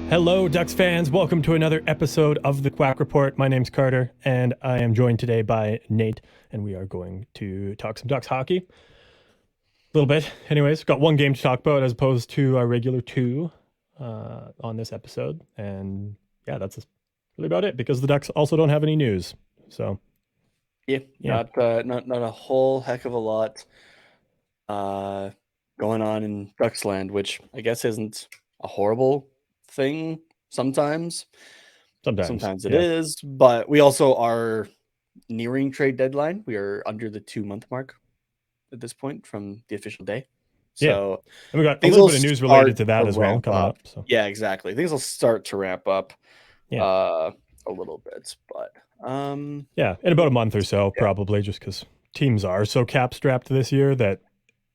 Hello, Ducks fans. Welcome to another episode of the Quack Report. My name's Carter, and I am joined today by Nate, and we are going to talk some Ducks hockey. A little bit. Anyways, got one game to talk about as opposed to our regular two on this episode. And yeah, that's really about it because the Ducks also don't have any news. So Yeah. Not a whole heck of a lot going on in Ducksland, which I guess isn't a horrible thing sometimes. Sometimes it is, but we also are nearing trade deadline. We are under the 2-month mark at this point from the official day. So and we got a little bit of news related to that as well coming up. So yeah, exactly. Things will start to ramp up a little bit, but in about a month or so, probably, just because teams are so cap strapped this year that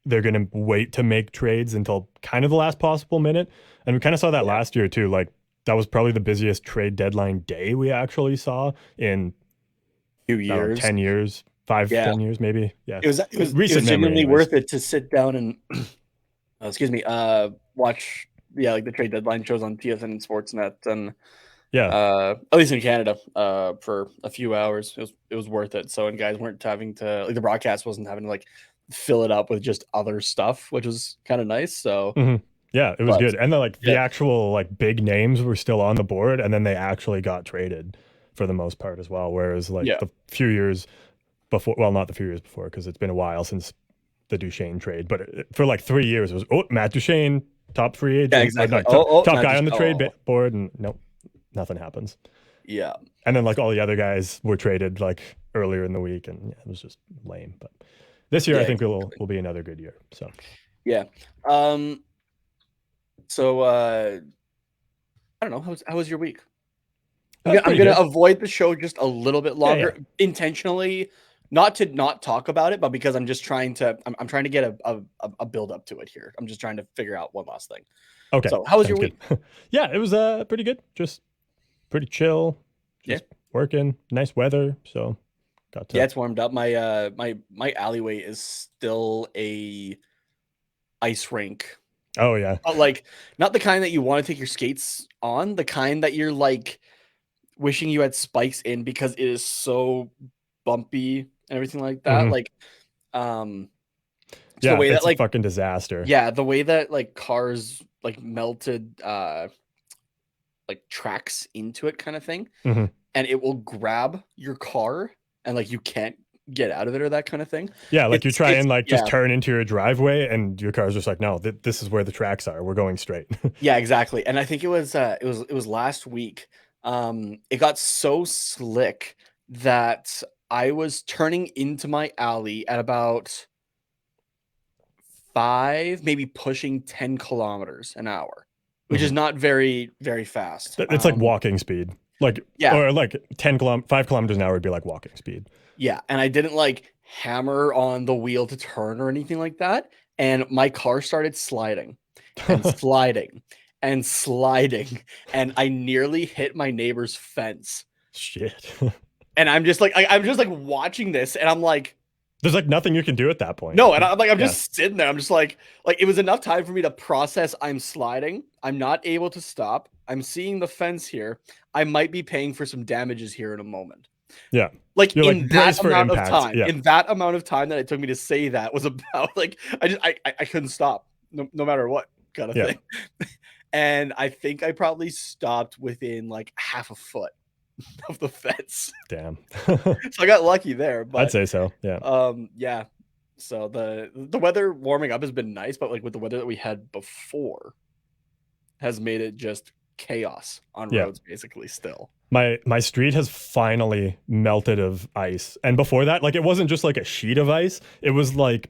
they're going to wait to make trades until kind of the last possible minute. And we kind of saw that last year too. Like that was probably the busiest trade deadline day we actually saw in few years, 10 years, 10 years, maybe. Yeah. It was genuinely worth it to sit down and watch like the trade deadline shows on TSN and Sportsnet and at least in Canada for a few hours. It was worth it. So and guys weren't having to the broadcast wasn't having to like fill it up with just other stuff, which was kind of nice. So yeah, it was good. And then the actual like big names were still on the board, and then they actually got traded for the most part as well. Whereas the few years before, well, not the few years before, because it's been a while since the Duchesne trade, but for like 3 years it was Matt Duchesne, top free agent, exactly. top guy on the trade board, and nope, nothing happens. Yeah. And then like all the other guys were traded like earlier in the week, and it was just lame. But this year I think will be another good year. So yeah. So I don't know, how was your week? I'm gonna avoid the show just a little bit longer intentionally, not to not talk about it, but because I'm just trying to I'm trying to get a build up to it here. I'm just trying to figure out one last thing. Okay. So how was your week? Yeah, it was pretty good. Just pretty chill. Just working. Nice weather. So got to it's warmed up. My my alleyway is still a ice rink. Oh yeah. Like not the kind that you want to take your skates on, the kind that you're like wishing you had spikes in because it is so bumpy and everything like that. Like the way that like a fucking disaster. Yeah, the way that like cars like melted like tracks into it kind of thing. And it will grab your car and like you can't get out of it or that kind of thing. Yeah, like you try and like just turn into your driveway and your car's just like, no, this is where the tracks are. We're going straight. Yeah, exactly. And I think it was last week. It got so slick that I was turning into my alley at about 5, maybe pushing 10 kilometers an hour, which is not very, very fast. It's like walking speed. Like, or like 5 kilometers an hour would be like walking speed. Yeah. And I didn't like hammer on the wheel to turn or anything like that. And my car started sliding and sliding and sliding. And I nearly hit my neighbor's fence. Shit. And I'm just like watching this and I'm like, there's like nothing you can do at that point. No, and I'm just sitting there. I'm just like it was enough time for me to process I'm sliding. I'm not able to stop. I'm seeing the fence here. I might be paying for some damages here in a moment. Yeah. Like in that amount of time. Yeah. In that amount of time that it took me to say that was about like I couldn't stop no matter what kind of thing. And I think I probably stopped within like half a foot of the fence. Damn. So I got lucky there, but I'd say so. Yeah. Yeah. So the weather warming up has been nice, but like with the weather that we had before has made it just chaos on roads basically still. My street has finally melted of ice. And before that, like it wasn't just like a sheet of ice. It was like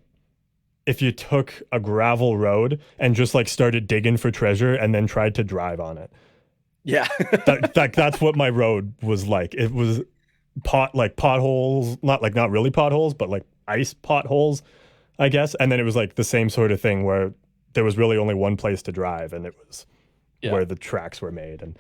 if you took a gravel road and just like started digging for treasure and then tried to drive on it. Yeah. That's what my road was like. It was potholes, not really potholes, but like ice potholes, I guess. And then it was like the same sort of thing where there was really only one place to drive, and it was where the tracks were made. And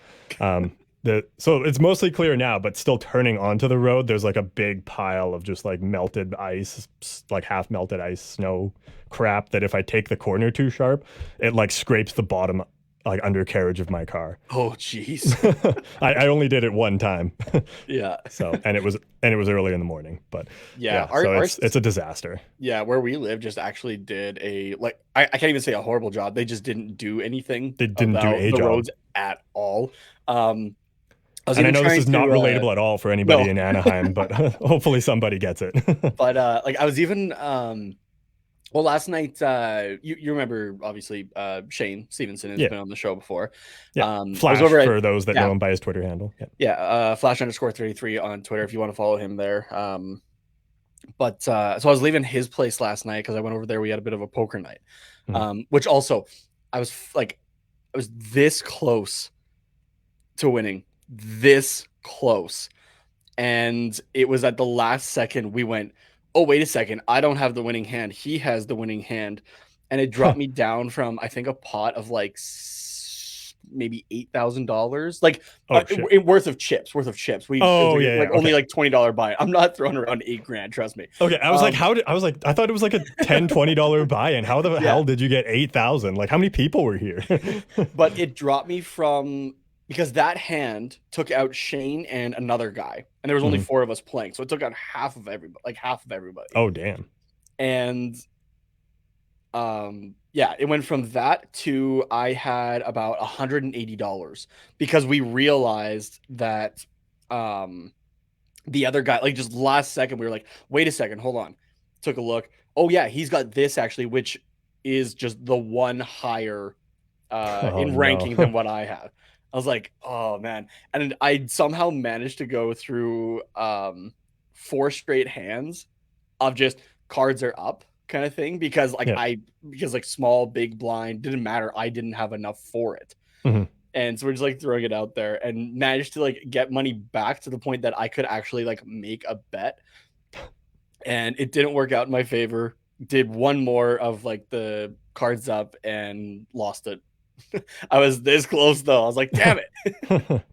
so it's mostly clear now, but still turning onto the road, there's like a big pile of just like melted ice, like half melted ice, snow crap that if I take the corner too sharp, it like scrapes the bottom like undercarriage of my car. Oh, jeez. I only did it one time. Yeah. So, and it was early in the morning, but Yeah. yeah, so it's a disaster. Yeah, where we live just actually did a like I can't even say a horrible job. They just didn't do anything They didn't do about a the job. roads at all. I was And I even know this trying is not to relatable at all for anybody no, in Anaheim, but hopefully somebody gets it. but like I was even well last night you remember obviously Shane Stevenson has Yeah. been on the show before. Yeah. I was Flash over at for those that know him by his Twitter handle. Yeah. Yeah, Flash_33 on Twitter if you want to follow him there. But so I was leaving his place last night because I went over there. We had a bit of a poker night, which also I was this close to winning, this close, and it was at the last second we went, oh wait a second, I don't have the winning hand. He has the winning hand, and it dropped me down from I think a pot of like maybe $8,000, like worth of chips. We only like $20 buy. I'm not throwing around $8,000. Trust me. Okay, I was like, I thought it was like a $10-$20 buy-in. How the hell did you get 8,000? Like, how many people were here? But it dropped me from because that hand took out Shane and another guy, and there was only 4 of us playing, so it took out half of everybody. Oh damn! And yeah, it went from that to I had about $180 because we realized that the other guy, like just last second, we were like, wait a second, hold on. Took a look. Oh yeah, he's got this actually, which is just the one higher in ranking than what I have. I was like, oh man. And I somehow managed to go through 4 straight hands of just cards are up kind of thing because like small, big blind didn't matter. I didn't have enough for it. And so we're just like throwing it out there and managed to like get money back to the point that I could actually like make a bet. And it didn't work out in my favor. Did one more of like the cards up and lost it. I was this close though. I was like, damn it.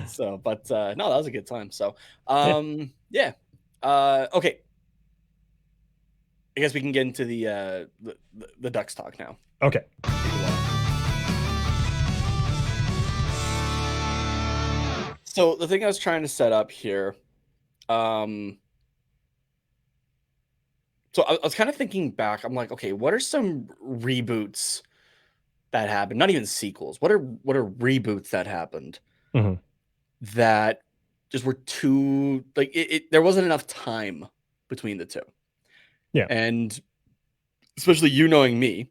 So, but no, that was a good time. So, yeah. Okay. I guess we can get into the Ducks talk now. Okay. So the thing I was trying to set up here, so I was kind of thinking back. I'm like, okay, what are some reboots that happened? Not even sequels. What are reboots that happened that just were too like there wasn't enough time between the two. Yeah. And especially you knowing me,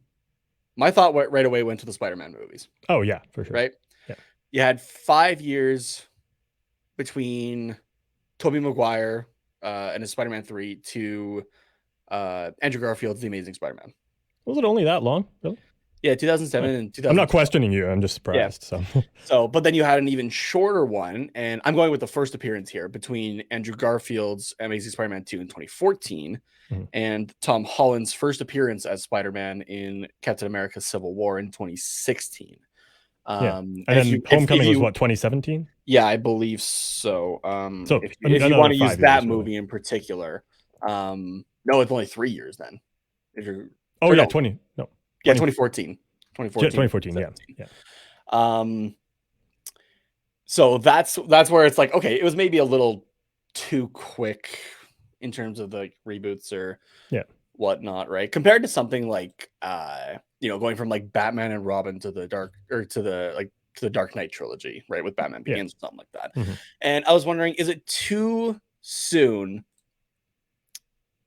my thought right away went to the Spider-Man movies. Oh yeah, for sure. Right? Yeah. You had 5 years between Tobey Maguire and his Spider-Man 3 to Andrew Garfield's The Amazing Spider-Man. Was it only that long? Really? Yeah, 2007 and 2012. I'm not questioning you. I'm just surprised. Yeah. So, but then you had an even shorter one, and I'm going with the first appearance here between Andrew Garfield's Amazing Spider-Man 2 in 2014 and Tom Holland's first appearance as Spider-Man in Captain America: Civil War in 2016. And then Homecoming was what, 2017? Yeah, I believe so. So if you want to use that movie in particular, no, it's only 3 years then. If you're 2014. 2014, yeah. So that's where it's like, okay, it was maybe a little too quick in terms of the reboots or whatnot, right? Compared to something like going from like Batman and Robin to the Dark Knight trilogy, right? With Batman Begins or something like that. And I was wondering, is it too soon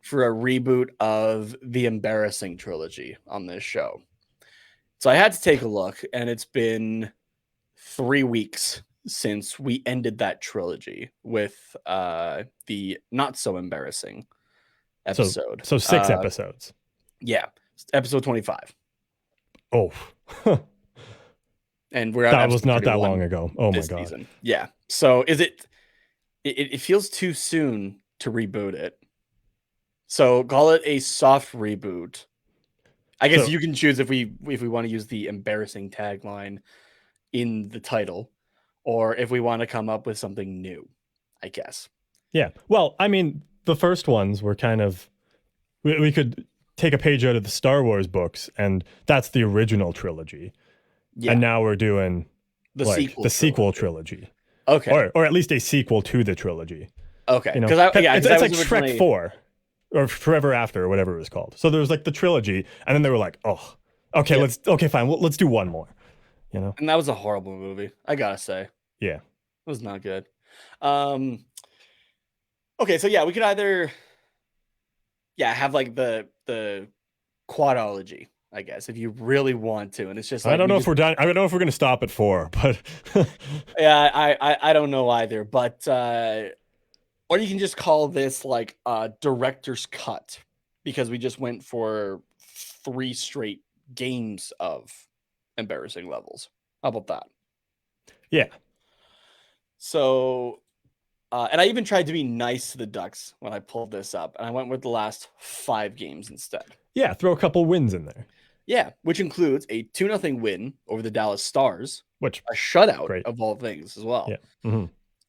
for a reboot of the Embarrassing trilogy on this show? So I had to take a look, and it's been 3 weeks since we ended that trilogy with the Not So Embarrassing episode. So 6 episodes. Yeah, episode 25. Oh. And we're at that was not that long ago. Oh my god. Season. Yeah. So is it feels too soon to reboot it. So call it a soft reboot. I guess you can choose if we want to use the embarrassing tagline in the title, or if we want to come up with something new, I guess. Yeah. Well, I mean, the first ones were kind of, we could take a page out of the Star Wars books, and that's the original trilogy. and now we're doing the like the sequel trilogy. Okay, or at least a sequel to the trilogy. Okay, you know, it's like Shrek 4 or Forever After or whatever it was called. So there was like the trilogy, and then they were like, oh, okay, fine, let's do one more. You know, and that was a horrible movie, I gotta say. Yeah, it was not good. Okay, so yeah, we could either have like the quadology, I guess, if you really want to, and it's just like I don't know if we're done. I don't know if we're going to stop at 4, but yeah, I don't know either, but or you can just call this like a director's cut, because we just went for 3 straight games of embarrassing levels. How about that? Yeah. So, and I even tried to be nice to the Ducks when I pulled this up, and I went with the last 5 games instead. Yeah, throw a couple wins in there. Yeah, which includes a 2-0 win over the Dallas Stars, which a shutout of all things as well. Yeah.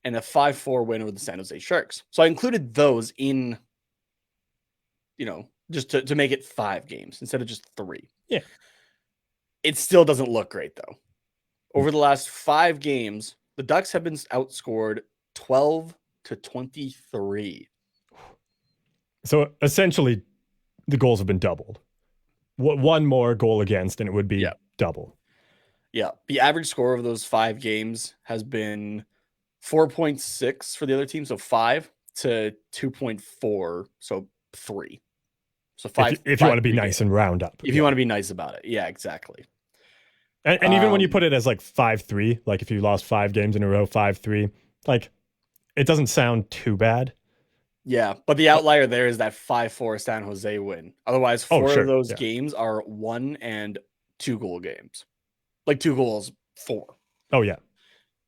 And a 5-4 win over the San Jose Sharks. So I included those in, just to make it 5 games instead of just 3. Yeah. It still doesn't look great, though. Over the last 5 games, the Ducks have been outscored 12-23. So essentially, the goals have been doubled. One more goal against, and it would be double. Yeah. The average score of those 5 games has been 4.6 for the other team. So 5 to 2.4. So 3. So 5. If you want to be nice and round up. If you want to be nice about it. Yeah, exactly. And even when you put it as like 5-3, like if you lost 5 games in a row, 5-3, like it doesn't sound too bad. Yeah, but the outlier there is that 5-4 San Jose win. Otherwise, 4 of those games are 1 and 2 goal games. Like 2 goals, 4. Oh, yeah.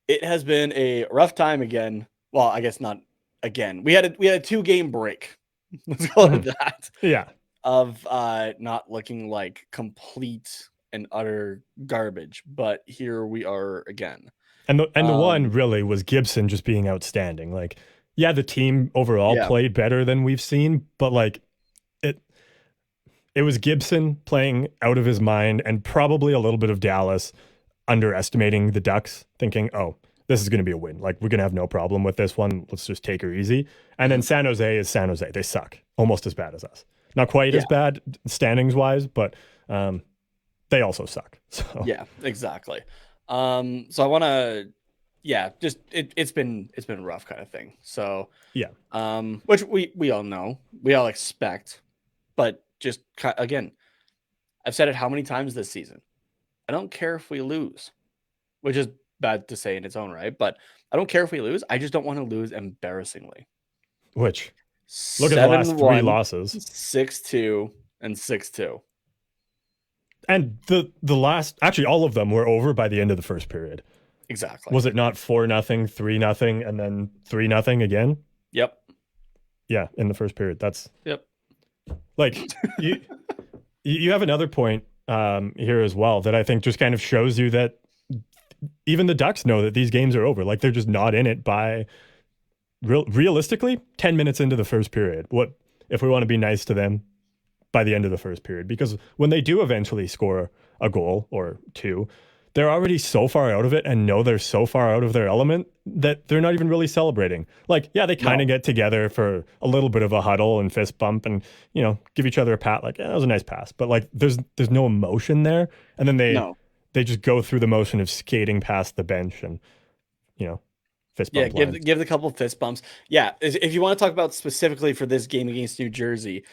It has been a rough time again. Well, I guess not again. We had a 2-game break. Let's call it that. Yeah. Of not looking like complete and utter garbage. But here we are again. And the one really was Gibson just being outstanding. Like, yeah, the team overall played better than we've seen, but like it was Gibson playing out of his mind, and probably a little bit of Dallas underestimating the Ducks, thinking, oh, this is going to be a win. Like, we're going to have no problem with this one. Let's just take her easy. And then San Jose is San Jose. They suck almost as bad as us. Not quite as bad standings wise, but they also suck. So yeah, exactly. So I want to, just it's been a rough kind of thing. So which we all know, we all expect, but just again, I've said it how many times this season. I don't care if we lose, which is bad to say in its own right, but I don't care if we lose. I just don't want to lose embarrassingly. Which look at the last 3 losses: 6-2 and 6-2. And the last, actually, all of them were over by the end of the first period. Exactly. Was it not 4-0, 3-0, and then 3-0 again? Yep. Yeah, in the first period. That's like you have another point here as well that I think just kind of shows you that even the Ducks know that these games are over. Like, they're just not in it by realistically 10 minutes into the first period. What if we want to be nice to them by the end of the first period? Because when they do eventually score a goal or 2, they're already so far out of it and know they're so far out of their element that they're not even really celebrating. Like, yeah, they kind of get together for a little bit of a huddle and fist bump and, give each other a pat. Like, that was a nice pass. But like, there's no emotion there. And then they just go through the motion of skating past the bench and, fist bump. Yeah, give the couple fist bumps. Yeah, if you want to talk about specifically for this game against New Jersey,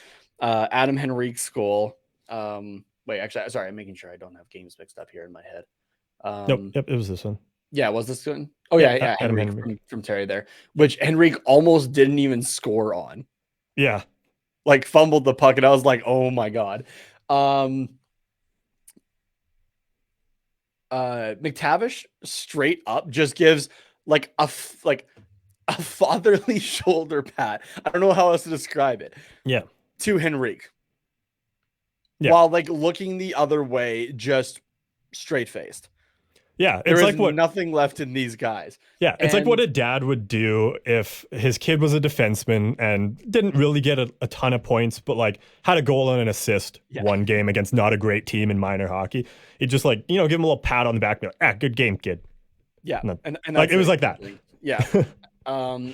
Adam Henrique's goal. Wait, actually, sorry, I'm making sure I don't have games mixed up here in my head. Nope, it was this one. Yeah, was this one? Oh yeah, Henrique from Terry there, which Henrique almost didn't even score on. Yeah, like fumbled the puck, and I was like, oh my god. McTavish straight up just gives like a fatherly shoulder pat. I don't know how else to describe it. Yeah, to Henrique. Yeah. While like looking the other way, just straight faced. Yeah, There it's is like what nothing left in these guys. yeah, it's like what And a dad would do if his kid was a defenseman and didn't really get a ton of points, but like had a goal and an assist yeah, one game against not a great team in minor hockey. He'd just like, give him a little pat on the back, and be like, good game, kid. yeah, And then, and like that's it was it like that. exactly. Yeah.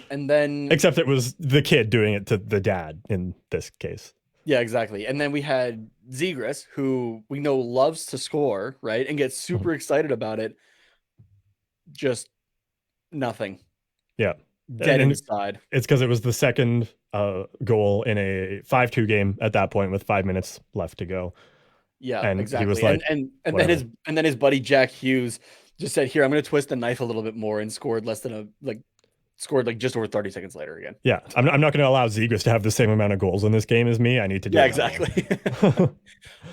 And then Except it was the kid doing it to the dad in this case. yeah, exactly. And then we had Zegras, who we know loves to score, right? And gets Mhm. super excited about it. Just nothing. Yeah. Dead And inside. it's because it was the second goal in a 5-2 game at that point with 5 minutes left to go. Yeah, And he was exactly. like, whatever. And then his buddy Jack Hughes just said, "Here, I'm going to twist the knife a little bit more," and scored like just over 30 seconds later again. Yeah, I'm not going to allow Zegras to have the same amount of goals in this game as me. I need to do Yeah, it my exactly. way.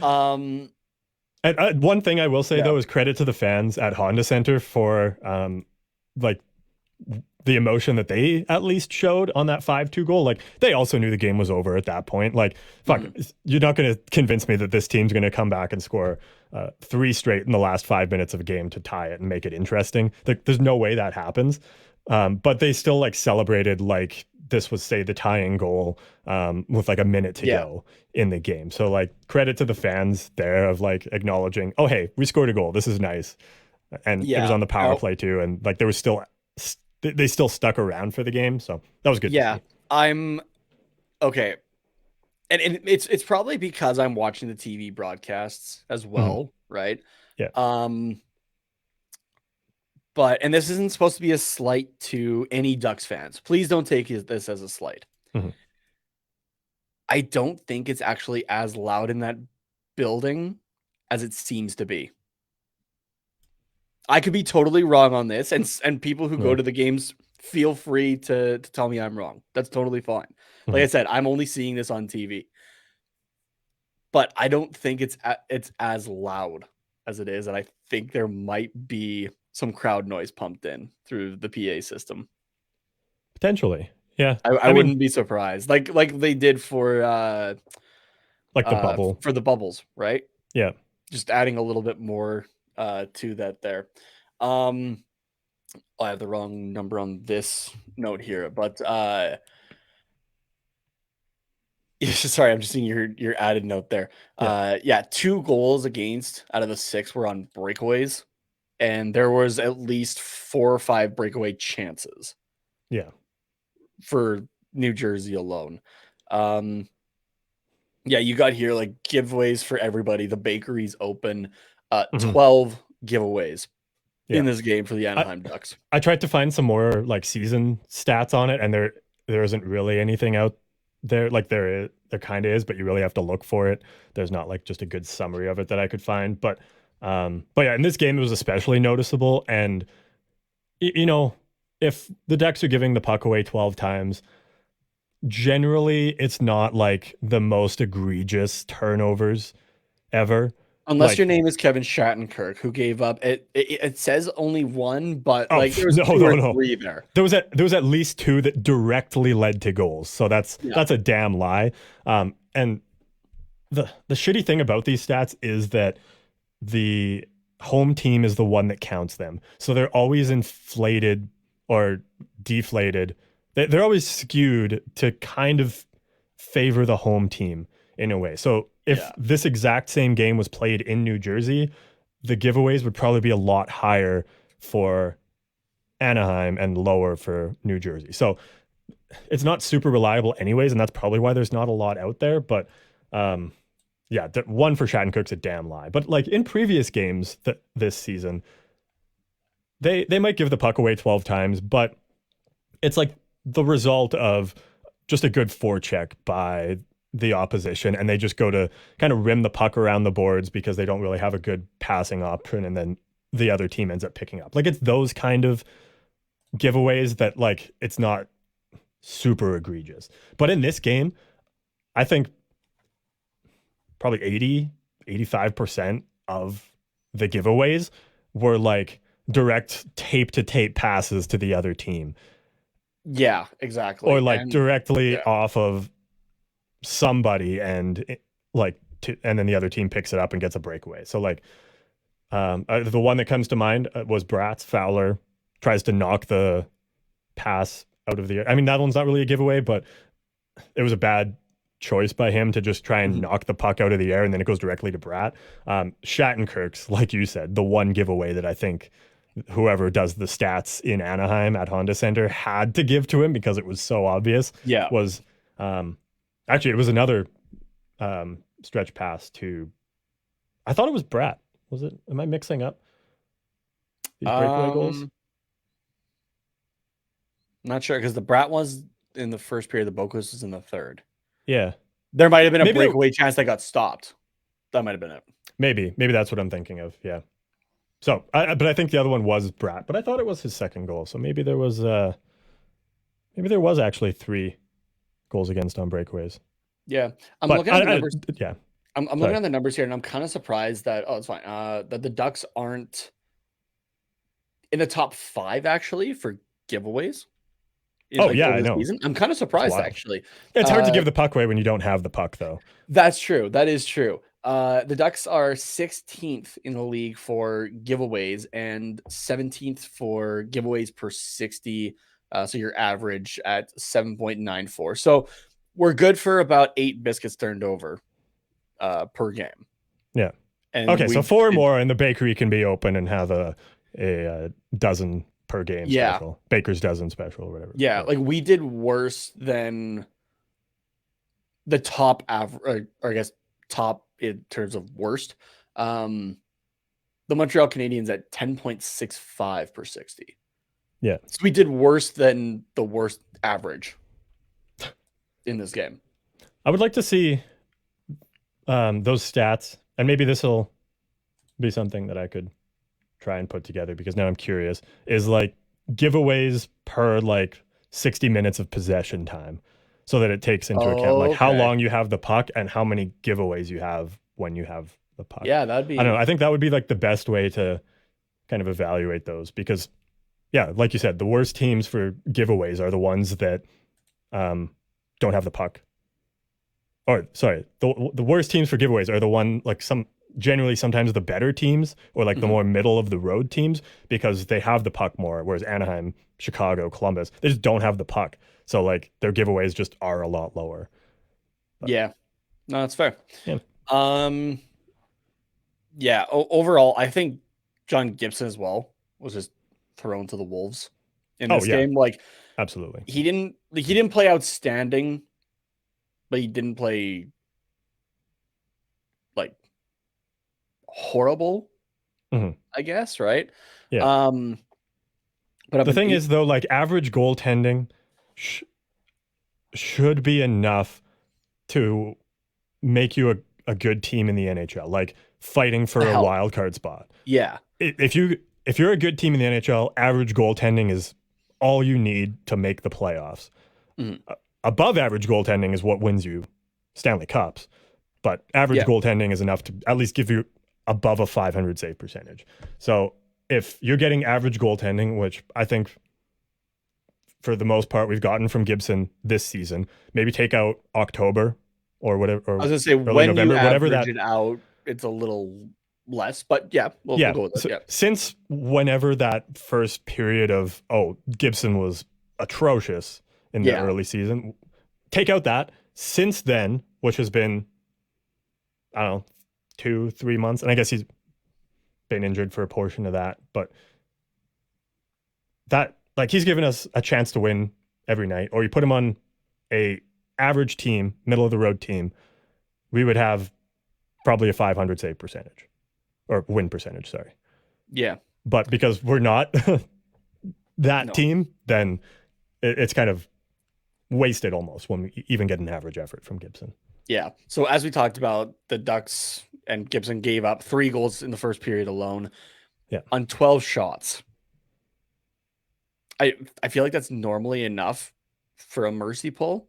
um, And one thing I will say yeah, though is credit to the fans at Honda Center for like the emotion that they at least showed on that 5-2 goal. Like they also knew the game was over at that point. Like fuck, you're not going to convince me that this team's going to come back and score 3 straight in the last 5 minutes of a game to tie it and make it interesting. There's no way that happens. But they still like celebrated like this was say the tying goal with like a minute to yeah, go in the game. So like credit to the fans there of like acknowledging, oh hey, we scored a goal. This is nice. And it was yeah. on the power play too. And like there was still they still stuck around for the game. So that was good to Yeah, see. I'm okay. And it's probably because I'm watching the TV broadcasts as Mhm. well, right? Yeah. Um, but and this isn't supposed to be a slight to any Ducks fans. Please don't take this as a slight. Mhm. I don't think it's actually as loud in that building as it seems to be. I could be totally wrong on this, and people who go Yeah. to the games feel free to tell me I'm wrong. That's totally fine. Like Mhm. I said, I'm only seeing this on TV, but I don't think it's as loud as it is, and I think there might be some crowd noise pumped in through the PA system. Potentially. Yeah. I I mean, wouldn't be surprised, like they did like the bubble. for the bubbles, right? Yeah. Just adding a little bit more to that there. Um, I have the wrong number on this note here, but sorry, I'm just seeing your added note there. Yeah. Yeah, 2 goals against out of the 6 were on breakaways, and there was at least 4 or 5 breakaway chances Yeah. for New Jersey alone. Yeah, you got here like giveaways for everybody. The bakery's open. Mhm. 12 giveaways in Yeah. this game for the I, Anaheim Ducks. I tried to find some more like season stats on it, and there isn't really anything out there. Like there kind of is, but you really have to look for it. There's not like just a good summary of it that I could find. But yeah, in this game it was especially noticeable. And you know, if the Ducks are giving the puck away 12 times, generally it's not like the most egregious turnovers ever. Unless Like your name is Kevin Shattenkirk, who gave up it says only 1, but like there was no, 2 no, or no. 3 there. There was at least 2 that directly led to goals. So that's Yeah. that's a damn lie. And the shitty thing about these stats is that the home team is the one that counts them. So they're always inflated or deflated. They're always skewed to kind of favor the home team in a way. So if Yeah. this exact same game was played in New Jersey, the giveaways would probably be a lot higher for Anaheim and lower for New Jersey. So it's not super reliable anyways, and that's probably why there's not a lot out there. But yeah, one for Shattenkirk's a damn lie. But like in previous games this season, they might give the puck away 12 times, but it's like the result of just a good forecheck by the opposition, and they just go to kind of rim the puck around the boards because they don't really have a good passing option, and then the other team ends up picking up. Like it's those kind of giveaways that like it's not super egregious. But in this game, I think probably 85% of the giveaways were like direct tape to tape passes to the other team Yeah, or exactly. like And directly yeah. off of somebody and like and then the other team picks it up and gets a breakaway. So like The one that comes to mind was Bratz. Fowler tries to knock the pass out of the air. I mean, that one's not really a giveaway, but it was a bad choice by him to just try and knock the puck out of the air, and then it goes directly to Bratt. Shattenkirk's, like you said, the one giveaway that I think whoever does the stats in Anaheim at Honda Center had to give to him because it was so obvious. Yeah. Was actually it was another stretch pass to. I thought it was Bratt. Was it? Am I mixing up these breakaway goals? Not sure because the Bratt was in the first period. The Bokus was in the third. Yeah, there might have been a breakaway chance that got stopped. That might have been it. Maybe that's what I'm thinking of. Yeah. So, but I think the other one was Bratt, but I thought it was his second goal. So maybe there was actually 3 goals against on breakaways. Yeah, I'm looking at the numbers. I'm looking at the numbers here, and I'm kind of surprised that it's fine. That the Ducks aren't in the top 5 actually for giveaways. I know. Season. I'm kind of surprised actually. It's hard to give the puck away when you don't have the puck, though. That's true. That is true. The Ducks are 16th in the league for giveaways and 17th for giveaways per 60. So your average at 7.94. So we're good for about 8 biscuits turned over per game. Yeah. And okay, so 4 more, and the bakery can be open and have a dozen per game special. Baker's dozen special or whatever. Yeah, like we did worse than the top average, or I guess top in terms of worst. The Montreal Canadiens at 10.65 per 60. Yeah. So we did worse than the worst average in this game. I would like to see those stats, and maybe this will be something that I could try and put together because now I'm curious, is like giveaways per like 60 minutes of possession time so that it takes into account like how long you have the puck and how many giveaways you have when you have the puck. Yeah, that'd be... I don't know. I think that would be like the best way to kind of evaluate those because, yeah, like you said, the worst teams for giveaways are the ones that don't have the puck. Or sorry, the worst teams for giveaways are the one like generally sometimes the better teams or like the more middle of the road teams because they have the puck more, whereas Anaheim, Chicago, Columbus, they just don't have the puck. So like their giveaways just are a lot lower. But, yeah. No, that's fair. Yeah. Yeah, overall, I think John Gibson as well was just thrown to the wolves in this game. Like absolutely. He didn't play outstanding, but he didn't play like horrible, I guess, right? Yeah. But the thing is, though, like average goaltending should be enough to make you a good team in the NHL, like fighting for a wild card spot. Yeah. If you're a good team in the NHL, average goaltending is all you need to make the playoffs. Above average goaltending is what wins you Stanley Cups, but average goaltending is enough to at least give you above a 500 save percentage. So if you're getting average goaltending, which I think for the most part we've gotten from Gibson this season, maybe take out October or whatever. Or I was gonna say when November, you average it out, it's a little less, but we'll go with it. Since whenever that first period of Gibson was atrocious in the early season, take out that. Since then, which has been, I don't know, 2-3 months, and I guess he's been injured for a portion of that, but that like he's given us a chance to win every night, or you put him on a average team, middle of the road team, we would have probably a 500 save percentage or win percentage. Sorry. Yeah. But because we're not that team, then it's kind of wasted almost when we even get an average effort from Gibson. Yeah. So as we talked about, the Ducks and Gibson gave up 3 goals in the first period alone. Yeah. On 12 shots. I feel like that's normally enough for a mercy pull.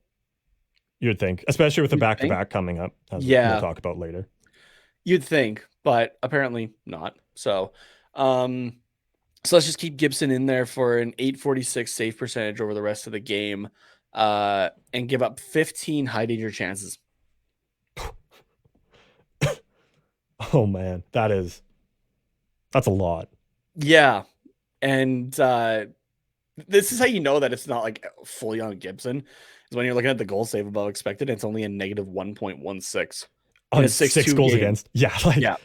You'd think, especially with the back-to-back coming up, as we'll talk about later. You'd think, but apparently not. So let's just keep Gibson in there for an 846 save percentage over the rest of the game, and give up 15 high danger chances. Oh man, that is That's a lot. Yeah. And this is how you know that it's not like fully on Gibson, is when you're looking at the goal save above expected, it's only a negative 1.16 in On a 6 6-2 goals game. against. Yeah, like Yeah.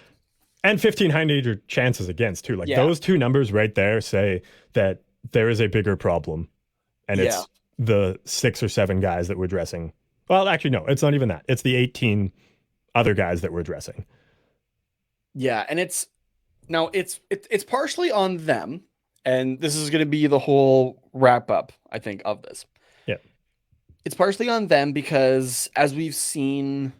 and 1,500 chances against too. Like Yeah. those two numbers right there say that there is a bigger problem, and Yeah. it's the 6 or 7 guys that we're addressing. Well, actually, no, it's not even that. It's the 18 other guys that we're addressing. Yeah, and it's partially on them, and this is going to be the whole wrap up, I think, of this. Yeah, it's partially on them because as we've seen,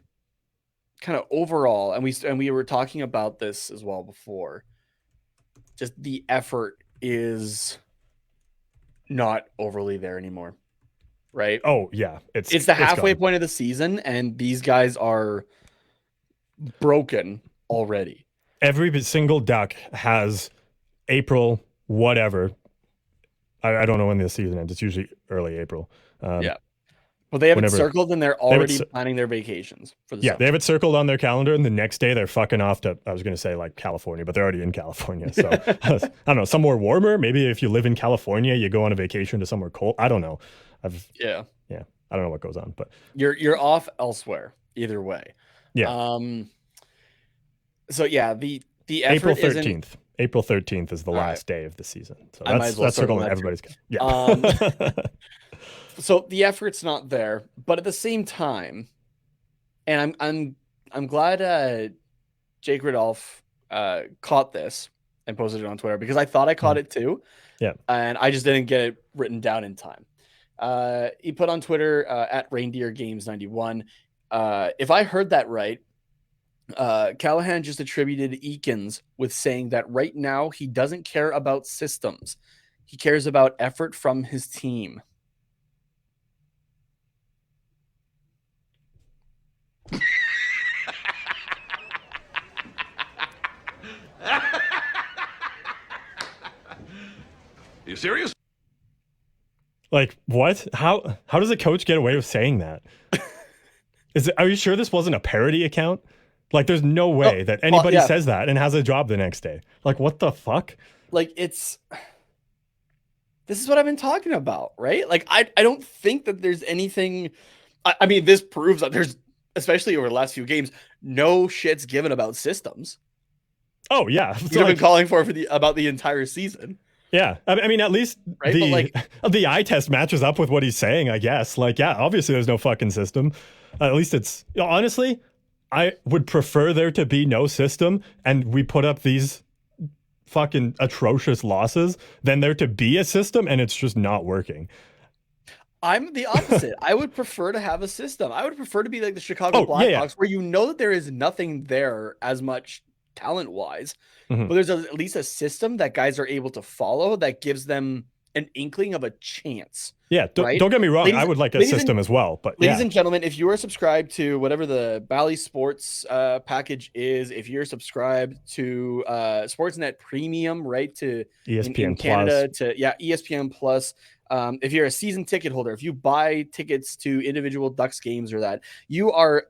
kind of overall, and we were talking about this as well before, just the effort is not overly there anymore, right? Oh yeah, it's the halfway point of the season, and these guys are broken already. Every single Duck has April whatever. I don't know when the season ends. It's usually early April. Yeah. Well, they have it circled, and they're already planning their vacations for the summer. They have it circled on their calendar, and the next day they're fucking off to, I was going to say like California, but they're already in California. So I don't know, somewhere warmer. Maybe if you live in California, you go on a vacation to somewhere cold. I don't know. Yeah. I don't know what goes on, but you're off elsewhere either way. Yeah. So yeah, the April 13th. April 13th is the last day of the season. So that's circling everybody's. Yeah. So the effort's not there, but at the same time, and I'm glad Jake Rudolph caught this and posted it on Twitter, because I thought I caught it too. Yeah. And I just didn't get it written down in time. He put on Twitter at Reindeer Games 91. If I heard that right, Callahan just attributed Eakins with saying that right now he doesn't care about systems. He cares about effort from his team. Are you serious? Like what? How does a coach get away with saying that? Are you sure this wasn't a parody account? Like there's no way that anybody says that and has a job the next day. Like what the fuck? Like this is what I've been talking about, right? Like I don't think that there's anything. I mean, this proves that there's, especially over the last few games, no shit's given about systems. Oh yeah, you've been calling for about the entire season. Yeah, I mean, at least the eye test matches up with what he's saying, I guess. Like, yeah, obviously there's no fucking system. At least it's, honestly, I would prefer there to be no system and we put up these fucking atrocious losses than there to be a system and it's just not working. I'm the opposite. I would prefer to have a system. I would prefer to be like the Chicago Blackhawks, where you know that there is nothing there as much talent-wise, but there's at least a system that guys are able to follow that gives them an inkling of a chance. Yeah, don't get me wrong. I would like a system as well. But ladies and gentlemen, if you are subscribed to whatever the Bally Sports package is, if you're subscribed to Sportsnet Premium, right, to ESPN in Canada, to ESPN Plus. If you're a season ticket holder, if you buy tickets to individual Ducks games or that, you are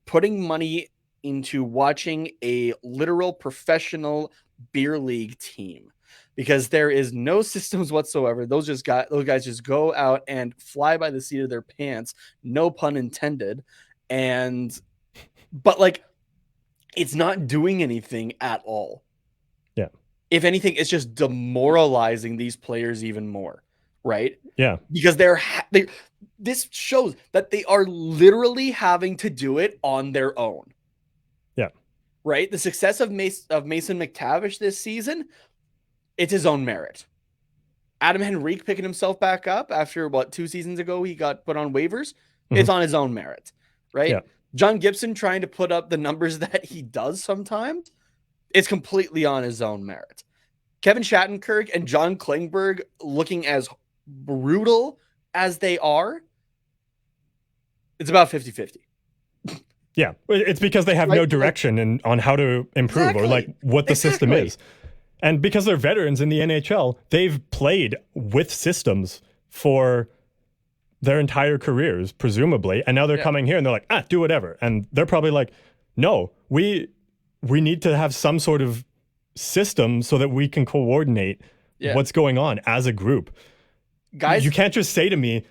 putting money into watching a literal professional beer league team, because there is no systems whatsoever. Those guys just go out and fly by the seat of their pants, no pun intended. But like, it's not doing anything at all. Yeah. If anything, it's just demoralizing these players even more, right? Yeah. Because this shows that they are literally having to do it on their own. Yeah. Right? The success of Mason McTavish this season, it's his own merit. Adam Henrique picking himself back up after 2 seasons ago he got put on waivers. It's on his own merit, right? Yeah. John Gibson trying to put up the numbers that he does sometimes, it's completely on his own merit. Kevin Shattenkirk and John Klingberg looking as brutal as they are, it's about 50-50. Yeah, it's because they have no direction on how to improve or like what the system is. And because they're veterans in the NHL, they've played with systems for their entire careers, presumably. And now they're coming here and they're like, do whatever. And they're probably like, no, we need to have some sort of system so that we can coordinate what's going on as a group. Guys, you can't just say to me,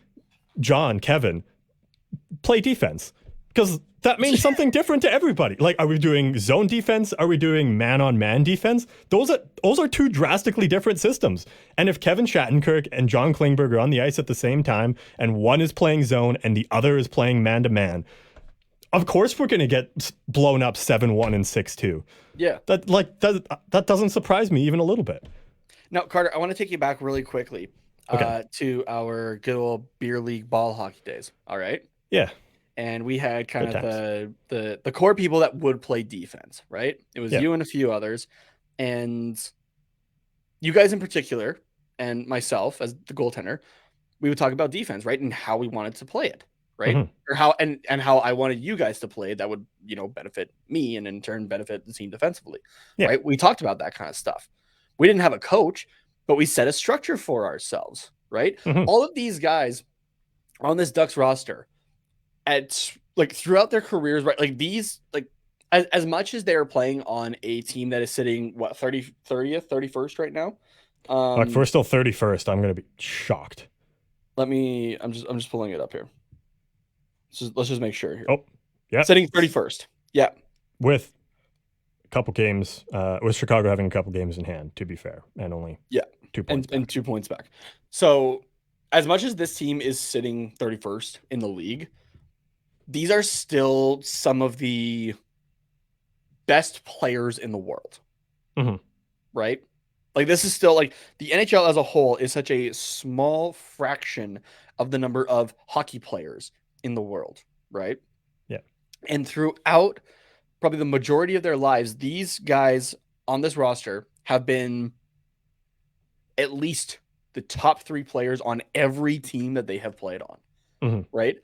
John, Kevin, play defense, because that means something different to everybody. Like, are we doing zone defense? Are we doing man-on-man defense? Those are two drastically different systems. And if Kevin Shattenkirk and John Klingberg are on the ice at the same time, and one is playing zone and the other is playing man-to-man, of course we're going to get blown up 7-1 and 6-2. Yeah. That doesn't surprise me even a little bit. Now, Carter, I want to take you back really quickly to our good old beer league ball hockey days. All right. Yeah. And we had kind of the core people that would play defense, right? It was you and a few others. And you guys in particular, and myself as the goaltender, we would talk about defense, right? And how we wanted to play it, right? Mm-hmm. Or how and how I wanted you guys to play that would, benefit me and in turn benefit the team defensively. Right? We talked about that kind of stuff. We didn't have a coach, but we set a structure for ourselves, right? Mm-hmm. All of these guys on this Ducks roster throughout their careers, right? Like these, as much as they're playing on a team that is sitting 30th, 31st right now. If we're still 31st, I'm going to be shocked. I'm just pulling it up here. Let's just make sure here. Oh, yeah. Sitting 31st. Yeah. With a couple games, with Chicago having a couple games in hand, to be fair, and only 2 points and 2 points back. So as much as this team is sitting 31st in the league, these are still some of the best players in the world. Mm-hmm. Right? Like this is still the NHL as a whole is such a small fraction of the number of hockey players in the world, right? Yeah. And throughout probably the majority of their lives, these guys on this roster have been at least the top 3 players on every team that they have played on, right?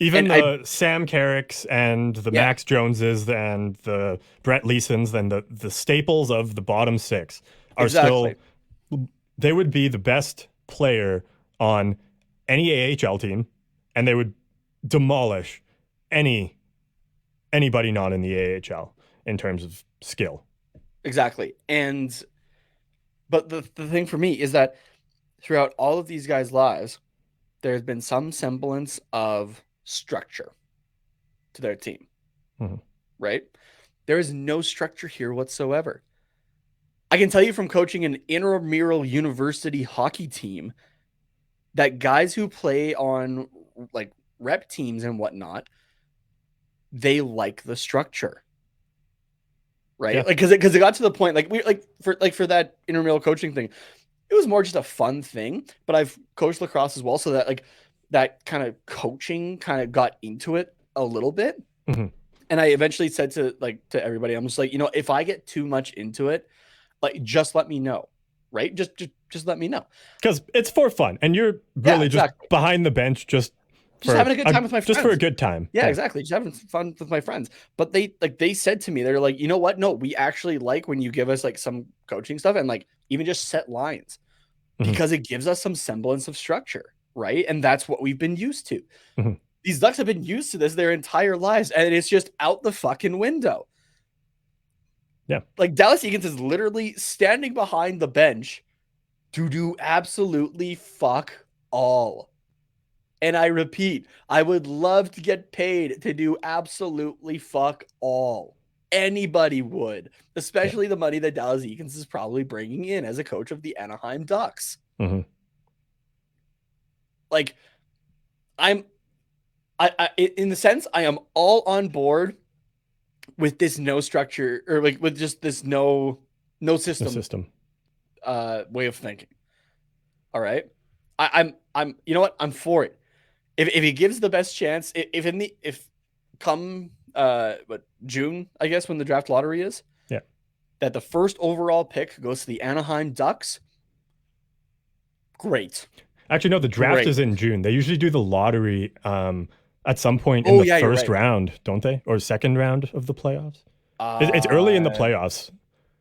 Even the Sam Carricks and the Max Joneses and the Brett Leesons and the staples of the bottom 6 are still, they would be the best player on any AHL team, and they would demolish anybody not in the AHL in terms of skill. Exactly. But the thing for me is that throughout all of these guys' lives, there's been some semblance of structure to their team, right? There is no structure here whatsoever. I can tell you from coaching an intramural university hockey team that guys who play on rep teams and whatnot, they like the structure, right? Yeah. Because it got to the point for that intramural coaching thing, it was more just a fun thing. But I've coached lacrosse as well, so that that kind of coaching kind of got into it a little bit. And I eventually said to everybody, I'm just if I get too much into it, just let me know, right? Just let me know, because it's for fun, and you're really just behind the bench, just having a good time with my friends. Just for a good time. Yeah, exactly. Just having fun with my friends. But they said to me, they're like, you know what? No, we actually like when you give us some coaching stuff and even just set lines, because it gives us some semblance of structure, right? And that's what we've been used to. These Ducks have been used to this their entire lives, and it's just out the fucking window. Yeah. Dallas Eakins is literally standing behind the bench to do absolutely fuck all. And I repeat, I would love to get paid to do absolutely fuck all. Anybody would, especially the money that Dallas Eakins is probably bringing in as a coach of the Anaheim Ducks. I in the sense, I am all on board with this no structure, or with just this no system way of thinking. All right. I'm you know what? I'm for it. If he gives the best chance, if come June, I guess, when the draft lottery is, that the first overall pick goes to the Anaheim Ducks, great. Actually, no, the draft is in June. They usually do the lottery at some point in the first round, don't they? Or second round of the playoffs? It's early in the playoffs.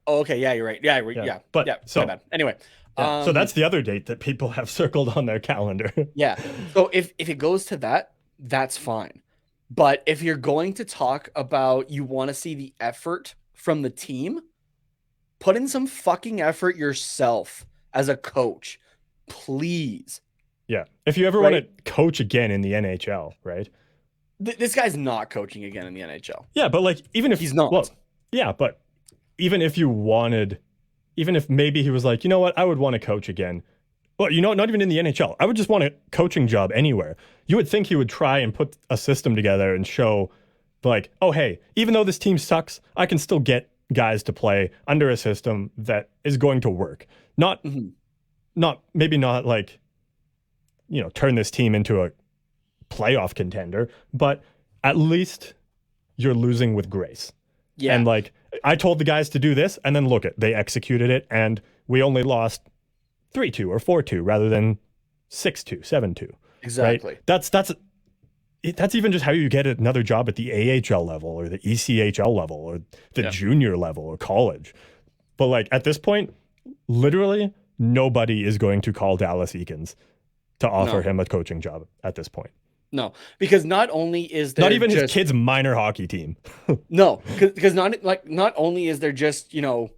Oh, okay. Yeah, you're right. Yeah. But my bad. Anyway. So that's the other date that people have circled on their calendar. Yeah. So if it goes to that, that's fine. But if you're going to talk about you want to see the effort from the team, put in some fucking effort yourself as a coach, please. Yeah. If you ever want to coach again in the NHL, right? This guy's not coaching again in the NHL. Yeah, but like, even if he's not, well, yeah, but even if you wanted, even if maybe he was like, you know what, I would want to coach again. Well, you know, not even in the NHL. I would just want a coaching job anywhere. You would think he would try and put a system together and show, like, oh, hey, even though this team sucks, I can still get guys to play under a system that is going to work. Not maybe not like, you know, turn this team into a playoff contender, but at least you're losing with grace. Yeah. And like, I told the guys to do this, and then look it, they executed it, and we only lost 3-2 or 4-2 rather than 6-2, 7-2. Exactly. Right? That's even just how you get another job at the AHL level or the ECHL level or the junior level or college. But like at this point, literally nobody is going to call Dallas Eakins to offer him a coaching job at this point. No, because not only is there not even his kid's minor hockey team. No, because not only is there just, you know,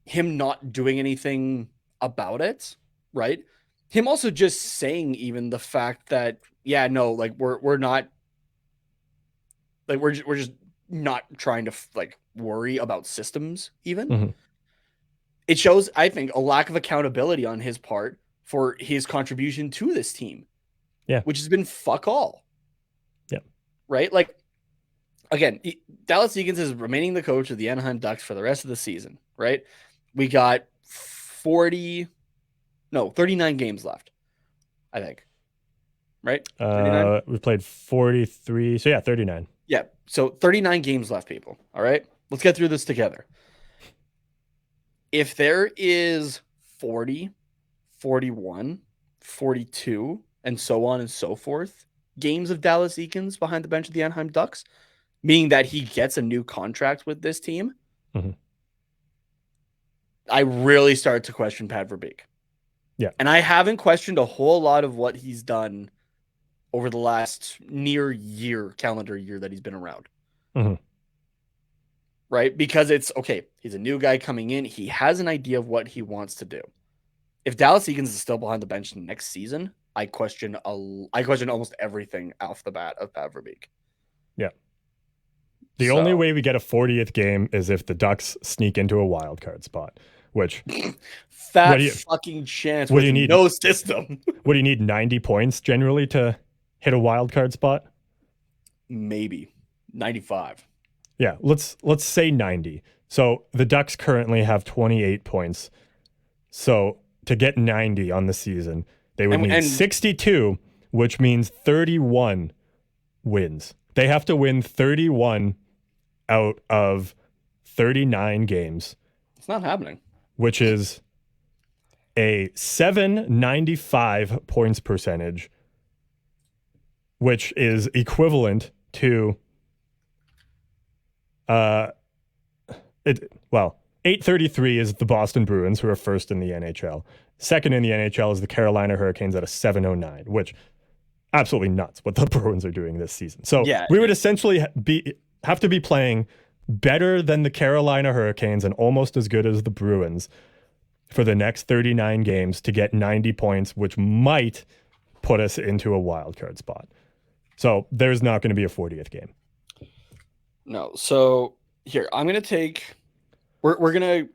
him not doing anything about it, right? Him also just saying even the fact that, yeah, no, like we're not, like we're just not trying to like worry about systems even. Mm-hmm. It shows, I think, a lack of accountability on his part for his contribution to this team. Yeah. Which has been fuck all. Yeah. Right? Like, again, Dallas Eakins is remaining the coach of the Anaheim Ducks for the rest of the season, right? We got 39 games left, I think. Right? 39? We played 43. So, yeah, 39. Yeah. So, 39 games left, people. All right? Let's get through this together. If there is 40, 41, 42, and so on and so forth games of Dallas Eakins behind the bench of the Anaheim Ducks, meaning that he gets a new contract with this team, I really start to question Pat Verbeek. Yeah. And I haven't questioned a whole lot of what he's done over the last near calendar year that he's been around. Right? Because it's, okay, he's a new guy coming in. He has an idea of what he wants to do. If Dallas Eakins is still behind the bench next season, I question almost everything off the bat of Pat Verbeek. Yeah. The only way we get a 40th game is if the Ducks sneak into a wild card spot, which fucking chance with no system. What do you need, 90 points generally to hit a wild card spot? Maybe 95. Yeah, let's say 90. So the Ducks currently have 28 points. So to get 90 on the season, they would need 62, which means 31 wins. They have to win 31 out of 39 games. It's not happening. Which is a 795 points percentage, which is equivalent to 833 is the Boston Bruins, who are first in the NHL. Second in the NHL is the Carolina Hurricanes at a 709, which absolutely nuts what the Bruins are doing this season. So we would essentially have to be playing better than the Carolina Hurricanes and almost as good as the Bruins for the next 39 games to get 90 points, which might put us into a wild card spot. So there's not going to be a 40th game. No. So here, I'm going to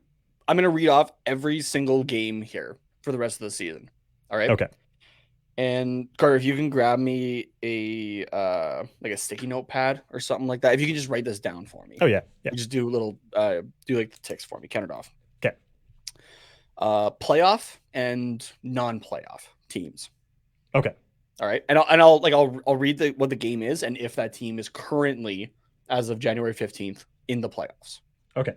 read off every single game here for the rest of the season. All right. Okay. And Carter, if you can grab me a sticky notepad or something like that, if you can just write this down for me. Oh yeah. Just do a little do like the ticks for me. Count it off. Okay. Playoff and non-playoff teams. Okay. All right. And I'll read what the game is and if that team is currently, as of January 15th, in the playoffs. Okay.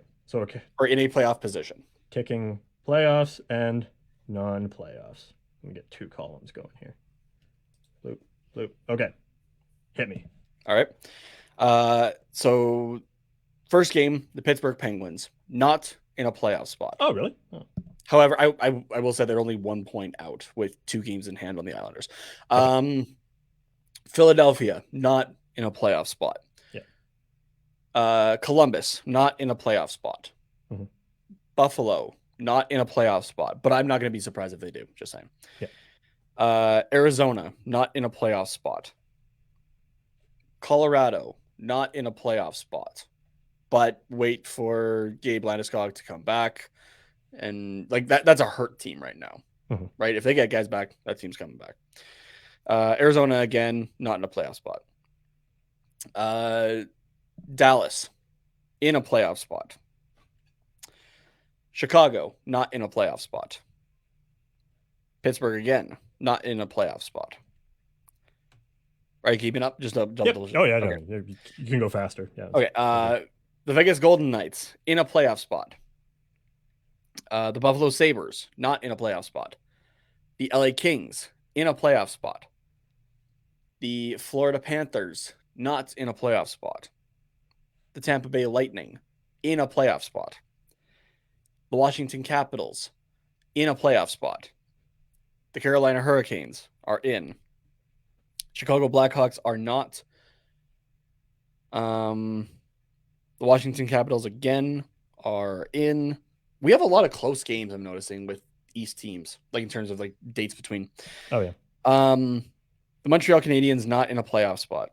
Or in a playoff position. Kicking playoffs and non-playoffs. Let me get two columns going here. Loop. Okay. Hit me. All right. So first game, the Pittsburgh Penguins, not in a playoff spot. Oh, really? Oh. However, I will say they're only 1 point out with 2 games in hand on the Islanders. Okay. Philadelphia, not in a playoff spot. Yeah. Columbus, not in a playoff spot. Buffalo, not in a playoff spot, but I'm not going to be surprised if they do. Just saying. Yeah. Arizona, not in a playoff spot. Colorado, not in a playoff spot, but wait for Gabe Landeskog to come back. And like that's a hurt team right now, right? If they get guys back, that team's coming back. Arizona, again, not in a playoff spot. Dallas, in a playoff spot. Chicago, not in a playoff spot. Pittsburgh, again, not in a playoff spot. Are you keeping up? Just a double. Yep. Oh, yeah. Okay. No, you can go faster. Yeah. Okay. The Vegas Golden Knights, in a playoff spot. The Buffalo Sabres, not in a playoff spot. The LA Kings, in a playoff spot. The Florida Panthers, not in a playoff spot. The Tampa Bay Lightning, in a playoff spot. The Washington Capitals, in a playoff spot. The Carolina Hurricanes are in. Chicago Blackhawks are not. The Washington Capitals, again, are in. We have a lot of close games, I'm noticing, with East teams, like in terms of like dates between. Oh, yeah. The Montreal Canadiens, not in a playoff spot.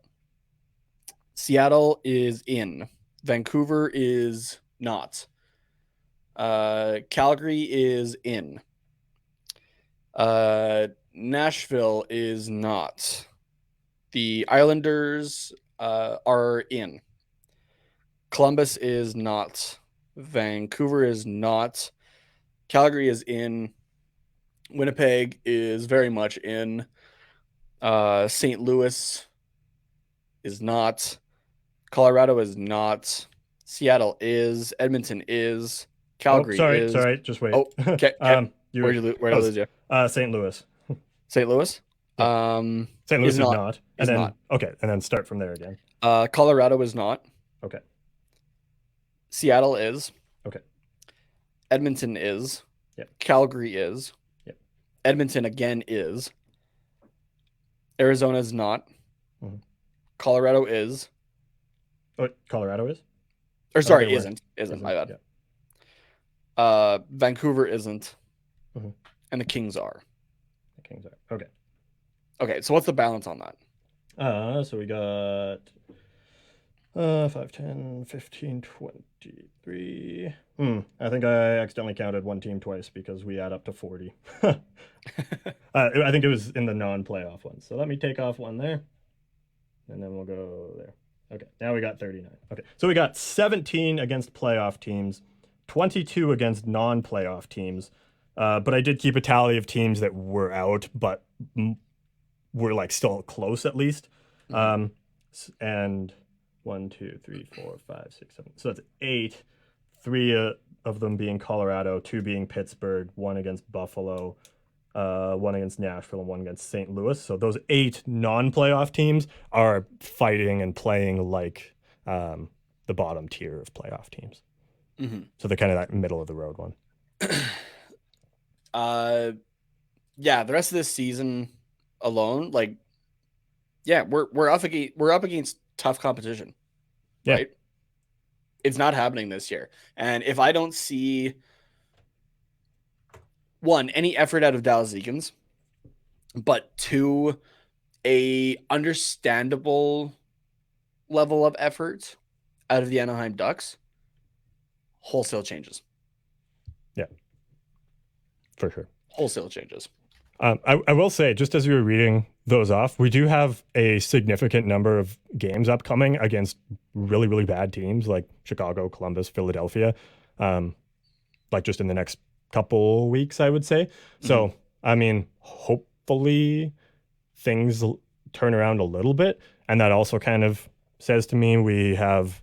Seattle is in. Vancouver is not. Calgary is in. Nashville is not. The Islanders are in. Columbus is not. Vancouver is not. Calgary is in. Winnipeg is very much in. St. Louis is not. Colorado is not. Seattle is. Edmonton is. Calgary is. Sorry. Just wait. Oh, okay. Where did I lose you? St. Louis. St. Louis? Yeah. St. Louis is not. And then, not. Okay. And then start from there again. Colorado is not. Okay. Seattle is. Okay. Edmonton is. Yep. Calgary is. Yep. Edmonton again is. Arizona is not. Mm-hmm. Colorado is. Oh, Colorado is? Or sorry, isn't. My bad. Yeah. Vancouver isn't. Mm-hmm. And the Kings are. The Kings are. Okay. Okay, so what's the balance on that? So we got 5, 10, 15, 23. I think I accidentally counted one team twice because we add up to 40. I think it was in the non-playoff ones. So let me take off one there. And then we'll go there. Okay, now we got 39. Okay, so we got 17 against playoff teams, 22 against non-playoff teams. But I did keep a tally of teams that were out, but were like still close at least. And 1, 2, 3, 4, 5, 6, 7. So that's 8. 3 of them being Colorado, 2 being Pittsburgh, 1 against Buffalo, 1 against Nashville, and 1 against St. Louis. So those 8 non-playoff teams are fighting and playing like the bottom tier of playoff teams. Mm-hmm. So they're kind of that middle of the road one. Yeah, the rest of this season alone, like, yeah, we're up against tough competition. Yeah. Right? It's not happening this year. And if I don't see, one, any effort out of Dallas Eakins, but 2, a understandable level of effort out of the Anaheim Ducks, wholesale changes. Yeah, for sure. Wholesale changes. I will say, just as you were reading those off, we do have a significant number of games upcoming against really, really bad teams like Chicago, Columbus, Philadelphia, like just in the next couple weeks, I would say. So, I mean, hopefully things turn around a little bit. And that also kind of says to me we have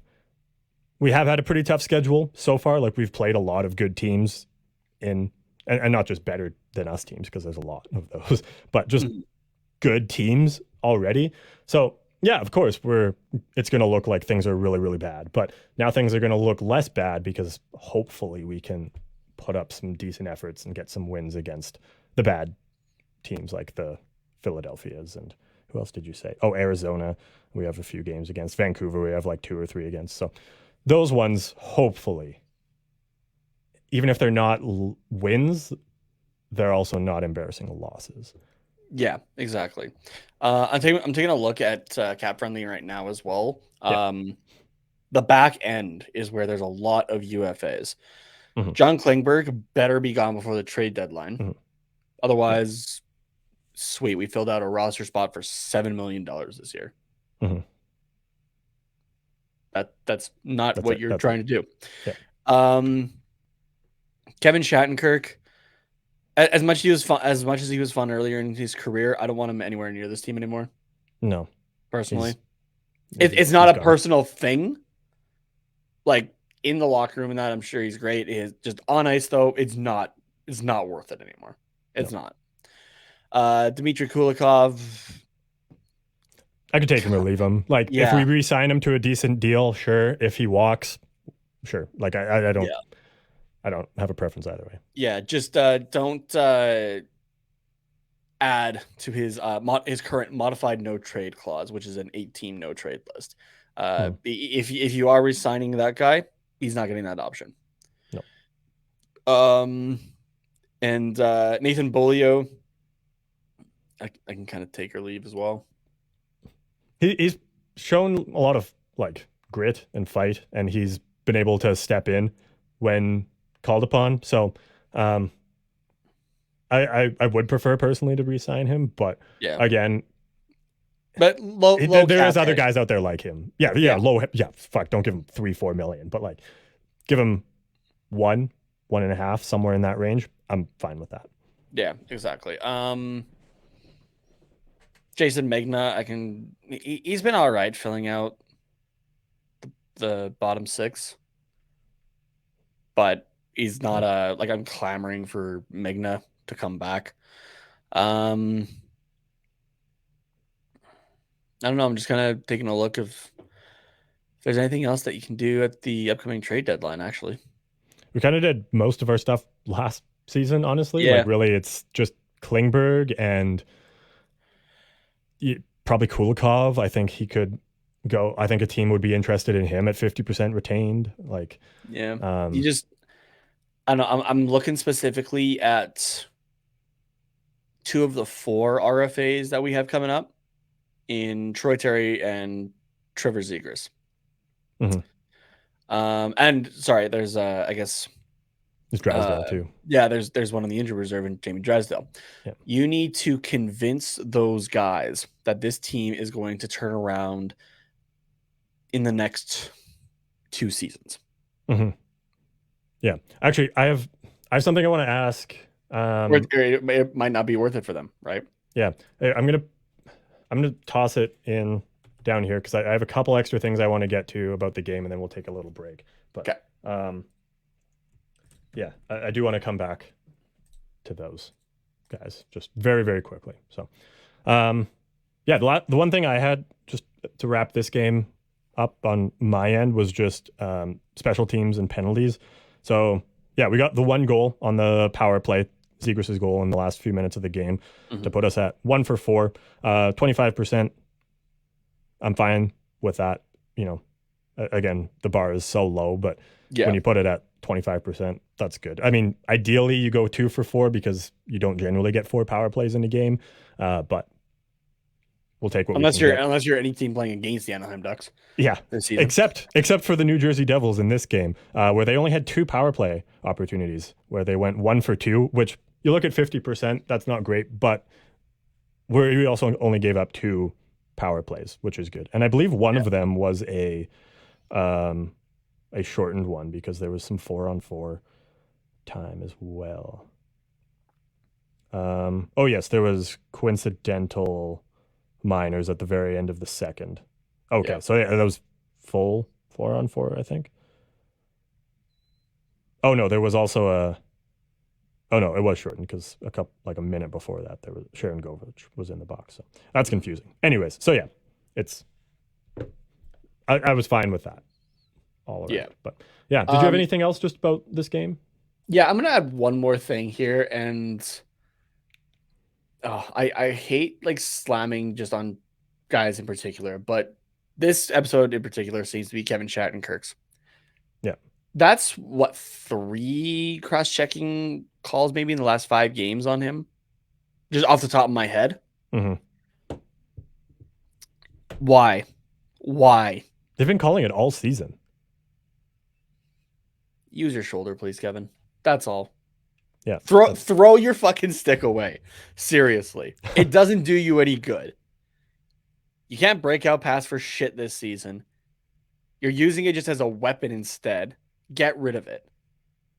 had a pretty tough schedule so far. Like we've played a lot of good teams and not just better than us teams, because there's a lot of those, but just good teams already. So yeah, of course it's going to look like things are really, really bad, but now things are going to look less bad because hopefully we can put up some decent efforts and get some wins against the bad teams like the Philadelphias and who else did you say? Oh, Arizona. We have a few games against. Vancouver. We have like 2 or 3 against. So those ones, hopefully, even if they're not wins, they're also not embarrassing losses. Yeah, exactly. I'm taking a look at cap friendly right now as well. The back end is where there's a lot of UFAs. John Klingberg better be gone before the trade deadline. Otherwise, sweet, we filled out a roster spot for $7 million this year. That's not what you're trying to do. Kevin Shattenkirk, as much as he was fun earlier in his career, I don't want him anywhere near this team anymore. No, personally, it's not a personal thing. Like in the locker room and that, I'm sure he's great. Is just on ice though, it's not worth it anymore. It's not. Dmitry Kulikov, I could take him or leave him. Like if we re-sign him to a decent deal, sure. If he walks, sure. Like I don't. I don't have a preference either way. Yeah, just don't add to his current modified no trade clause, which is an 8-team no trade list. If you are re-signing that guy, he's not getting that option. No. And Nathan Bolio, I can kind of take or leave as well. He's shown a lot of like grit and fight, and he's been able to step in when called upon. So I would prefer personally to re-sign him, but again, but there is other guys out there like him. Low. Fuck, don't give him 3-4 million, but like give him 1.5, somewhere in that range. I'm fine with that. Yeah, exactly. Jason Megna, he's been all right filling out the bottom 6, but he's not I'm clamoring for Megna to come back. I don't know. I'm just kind of taking a look if there's anything else that you can do at the upcoming trade deadline. Actually, we kind of did most of our stuff last season, honestly. Like really, it's just Klingberg and probably Kulikov. I think he could go. I think a team would be interested in him at 50% retained. Like, you just, I don't know. I'm looking specifically at 2 of the 4 RFAs that we have coming up in Troy Terry and Trevor Zegras. And sorry, there's I guess there's Drysdale too. Yeah, there's one on the injury reserve in Jamie Drysdale. You need to convince those guys that this team is going to turn around in the next 2 seasons. Yeah, actually, I have something I want to ask. It might not be worth it for them, right? Yeah, I'm gonna toss it in down here because I have a couple extra things I want to get to about the game, and then we'll take a little break. But I do want to come back to those guys just very, very quickly. So, the one thing I had just to wrap this game up on my end was just special teams and penalties. So, we got the 1 goal on the power play, Zegras' goal in the last few minutes of the game to put us at 1 for 4, 25%. I'm fine with that. You know, again, the bar is so low, but when you put it at 25%, that's good. I mean, ideally you go 2 for 4 because you don't generally get 4 power plays in a game, but we'll take what unless you're any team playing against the Anaheim Ducks. Yeah, except for the New Jersey Devils in this game, where they only had 2 power play opportunities, where they went 1 for 2, which you look at 50%, that's not great, but we also only gave up 2 power plays, which is good. And I believe one of them was a shortened one because there was some 4-on-4 time as well. Yes, there was coincidental minors at the very end of the second. Okay, so that was full 4-on-4, I think. Oh no, there was also it was shortened because a minute before that there was Sharon Govich was in the box. So that's confusing. Anyways, so it's I was fine with that all around. But did you have anything else just about this game? Yeah, I'm gonna add one more thing here, and I hate like slamming just on guys in particular, but this episode in particular seems to be Kevin Shattenkirk's. Yeah. That's what, 3 cross-checking calls maybe in the last 5 games on him? Just off the top of my head. Mm-hmm. Why? They've been calling it all season. Use your shoulder, please, Kevin. That's all. Yeah. Throw your fucking stick away. Seriously. It doesn't do you any good. You can't break out pass for shit this season. You're using it just as a weapon instead. Get rid of it.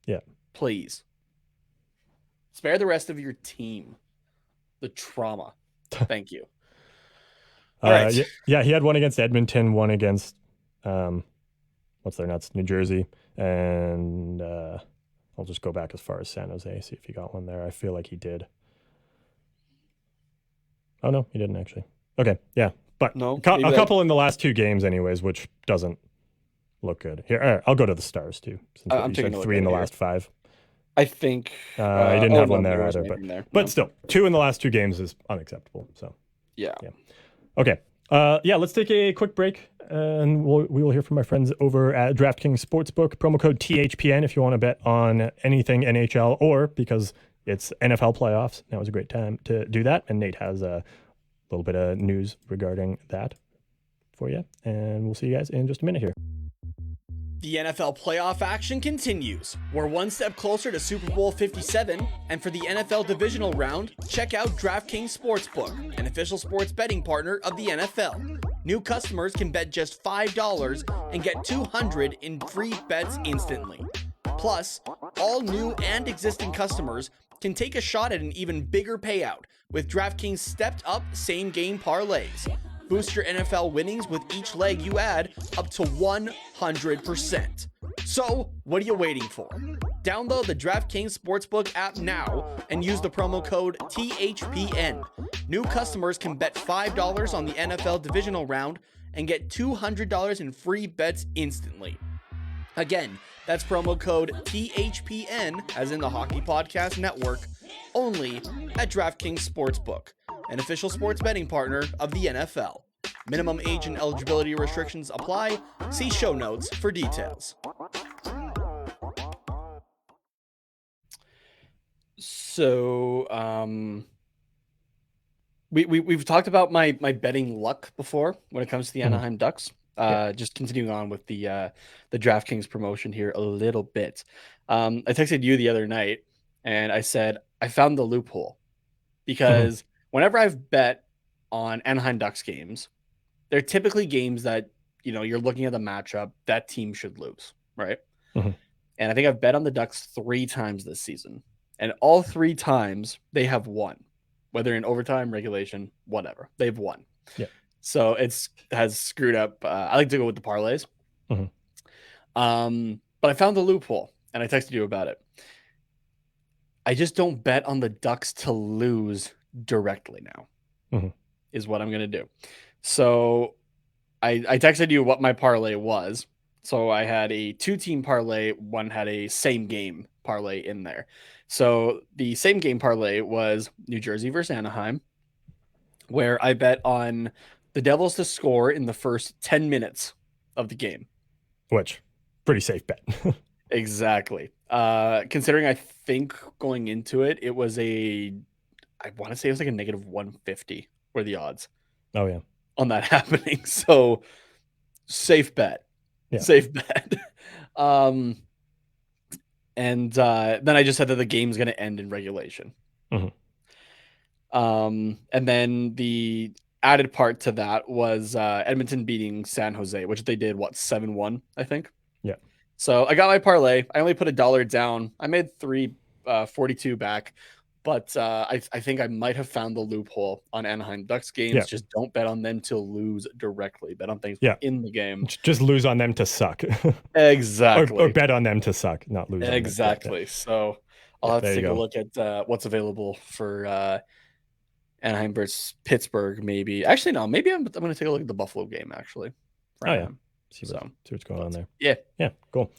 Yeah. Please. Spare the rest of your team the trauma. Thank you. All right. Yeah, he had one against Edmonton, one against what's their nuts? New Jersey. And I'll just go back as far as San Jose, see if he got one there. I feel like he did. Oh no, he didn't actually. Okay, yeah. But no, a couple in the last 2 games anyways, which doesn't look good. Here, I'll go to the Stars too. Since I'm taking 3 in the last 5. I think he didn't have one there either, but still, 2 in the last 2 games is unacceptable. So yeah. Okay. Let's take a quick break, and we will hear from my friends over at DraftKings Sportsbook. Promo code THPN if you want to bet on anything NHL, or because it's NFL playoffs, now is a great time to do that. And Nate has a little bit of news regarding that for you, and we'll see you guys in just a minute here. The NFL playoff action continues. We're one step closer to Super Bowl 57, and for the NFL divisional round, check out DraftKings Sportsbook, an official sports betting partner of the NFL. New customers can bet just $5 and get $200 in free bets instantly. Plus, all new and existing customers can take a shot at an even bigger payout with DraftKings stepped-up same-game parlays. Boost your NFL winnings with each leg you add up to 100%. So, what are you waiting for? Download the DraftKings Sportsbook app now and use the promo code THPN. New customers can bet $5 on the NFL divisional round and get $200 in free bets instantly. Again, that's promo code THPN, as in the Hockey Podcast Network, only at DraftKings Sportsbook, an official sports betting partner of the NFL. Minimum age and eligibility restrictions apply. See show notes for details. So, we've talked about my betting luck before when it comes to the Anaheim Ducks. Just continuing on with the DraftKings promotion here a little bit. I texted you the other night and I said I found the loophole, because whenever I've bet on Anaheim Ducks games, they're typically games that, you're looking at the matchup, that team should lose, right? And I think I've bet on the Ducks 3 times this season, and all 3 times they have won, whether in overtime, regulation, whatever, they've won. Yeah. So has screwed up. I like to go with the parlays. But I found the loophole and I texted you about it. I just don't bet on the Ducks to lose directly now, is what I'm going to do. So I texted you what my parlay was. So I had a 2-team parlay. One had a same game parlay in there. So the same game parlay was New Jersey versus Anaheim, where I bet on the Devils to score in the first 10 minutes of the game. Which, pretty safe bet. Exactly. Considering I think going into it, it was I want to say it was like a negative 150 were the odds. Oh, yeah. On that happening. So, safe bet. Yeah. Safe bet. And then I just said that the game's going to end in regulation. And then the added part to that was Edmonton beating San Jose, which they did, 7-1, I think. Yeah. So I got my parlay. I only put $1 down. I made 342 back, but I think I might have found the loophole on Anaheim Ducks games. Yeah. Just don't bet on them to lose directly. Bet on things in the game. Just lose on them to suck. Exactly. or bet on them to suck, not lose. Exactly. Yeah. So I'll have to take a look at what's available for Anaheim versus Pittsburgh, maybe. Actually, no. Maybe I'm going to take a look at the Buffalo game, actually. See what's going on there. Yeah. Yeah, cool.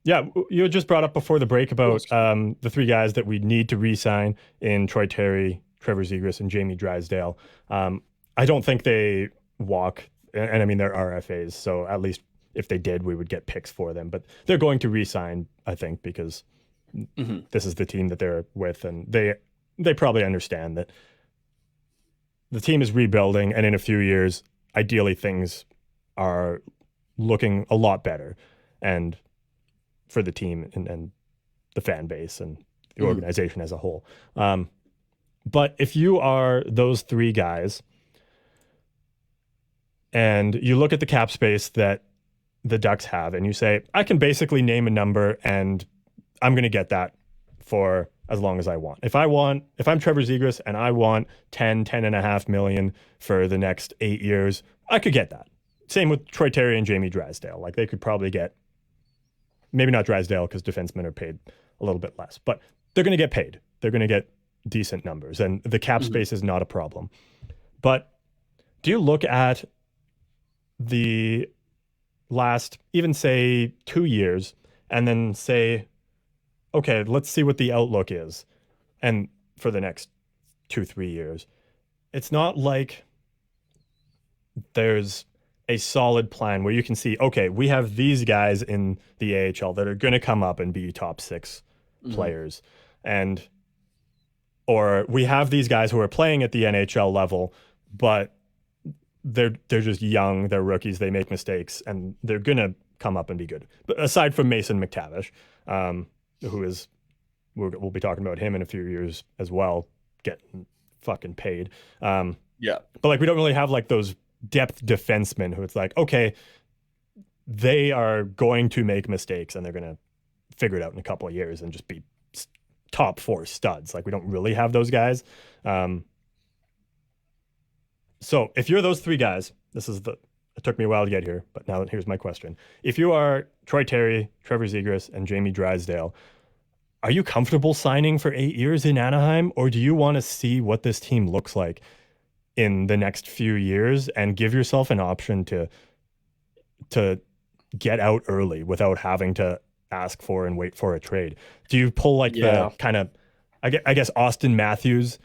You just brought up before the break about the 3 guys that we need to re-sign in Troy Terry, Trevor Zegras, and Jamie Drysdale. I don't think they walk, and I mean, they're RFAs, so at least if they did, we would get picks for them. But they're going to re-sign, I think, because this is the team that they're with, and they probably understand that the team is rebuilding, and in a few years, ideally things are looking a lot better, and for the team and the fan base and the organization as a whole. But if you are those three guys and you look at the cap space that the Ducks have and you say, I can basically name a number and I'm going to get that for as long as I want. If I'm Trevor Zegras and I want 10.5 million for the next 8 years, I could get that. Same with Troy Terry and Jamie Drysdale. Like they could probably get, maybe not Drysdale because defensemen are paid a little bit less, but they're going to get paid. They're going to get decent numbers and the cap space is not a problem. But do you look at the last, even say 2 years and then say, okay, let's see what the outlook is. And for the next 2-3 years, it's not like there's a solid plan where you can see, okay, we have these guys in the AHL that are going to come up and be top 6 players. Or we have these guys who are playing at the NHL level, but they're just young, they're rookies, they make mistakes, and they're going to come up and be good. But aside from Mason McTavish, who is, we'll be talking about him in a few years as well, getting fucking paid. But like we don't really have like those depth defensemen who it's like, okay, they are going to make mistakes and they're going to figure it out in a couple of years and just be top 4 studs. Like we don't really have those guys. So if you're those 3 guys, it took me a while to get here, but now here's my question. If you are Troy Terry, Trevor Zegras, and Jamie Drysdale, are you comfortable signing for 8 years in Anaheim, or do you want to see what this team looks like in the next few years and give yourself an option to get out early without having to ask for and wait for a trade? Do you pull like the kind of, I guess Austin Matthews,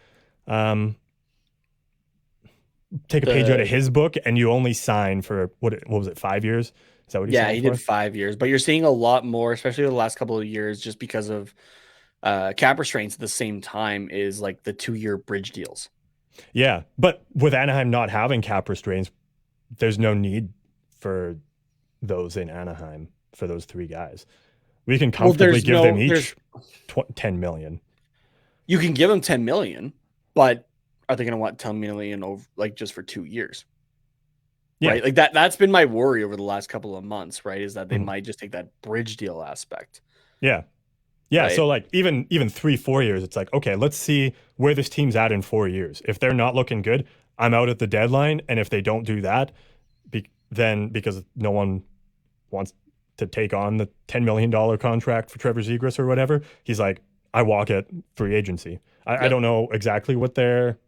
take a page out of his book and you only sign for what was it, 5 years? Is that what he signed for? Yeah, he did 5 years, but you're seeing a lot more, especially over the last couple of years, just because of cap restraints at the same time, is like the 2-year bridge deals. Yeah, but with Anaheim not having cap restraints, there's no need for those in Anaheim for those 3 guys. We can comfortably give them each 10 million. You can give them 10 million, but are they going to want 10 million over like just for 2 years? Yeah. Right. Like that's been my worry over the last couple of months, right? Is that they might just take that bridge deal aspect. Yeah. Yeah. Right? So like even 3-4 years, it's like, okay, let's see where this team's at in 4 years. If they're not looking good, I'm out at the deadline. And if they don't do that, then because no one wants to take on the $10 million contract for Trevor Zegras or whatever, he's like, I walk at free agency. I don't know exactly what their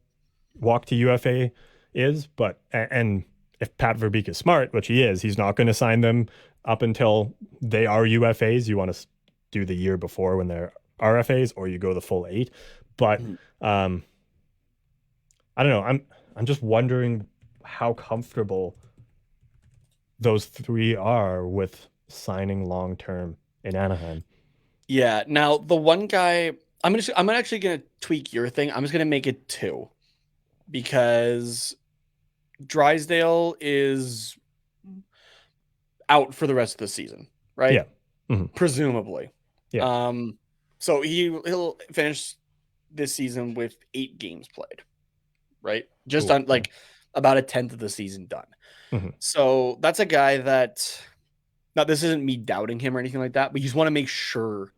walk to UFA is, but and if Pat Verbeek is smart, which he is, he's not going to sign them up until they are UFAs. You want to do the year before when they're RFAs, or you go the full 8. But I don't know. I'm just wondering how comfortable those 3 are with signing long term in Anaheim. Yeah. Now the one guy, I'm actually gonna tweak your thing. I'm just gonna make it 2, because Drysdale is out for the rest of the season, right? Yeah. Presumably. Yeah. So he'll finish this season with 8 games played, right? Just on like about a 10th of the season done. So that's a guy that, now this isn't me doubting him or anything like that, but you just want to make sure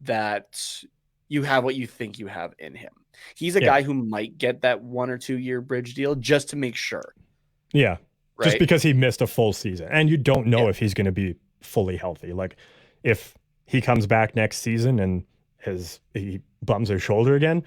that you have what you think you have in him. He's a guy who might get that 1 or 2 year bridge deal just to make sure. Yeah. Right? Just because he missed a full season and you don't know if he's going to be fully healthy. Like if he comes back next season and he bums his shoulder again,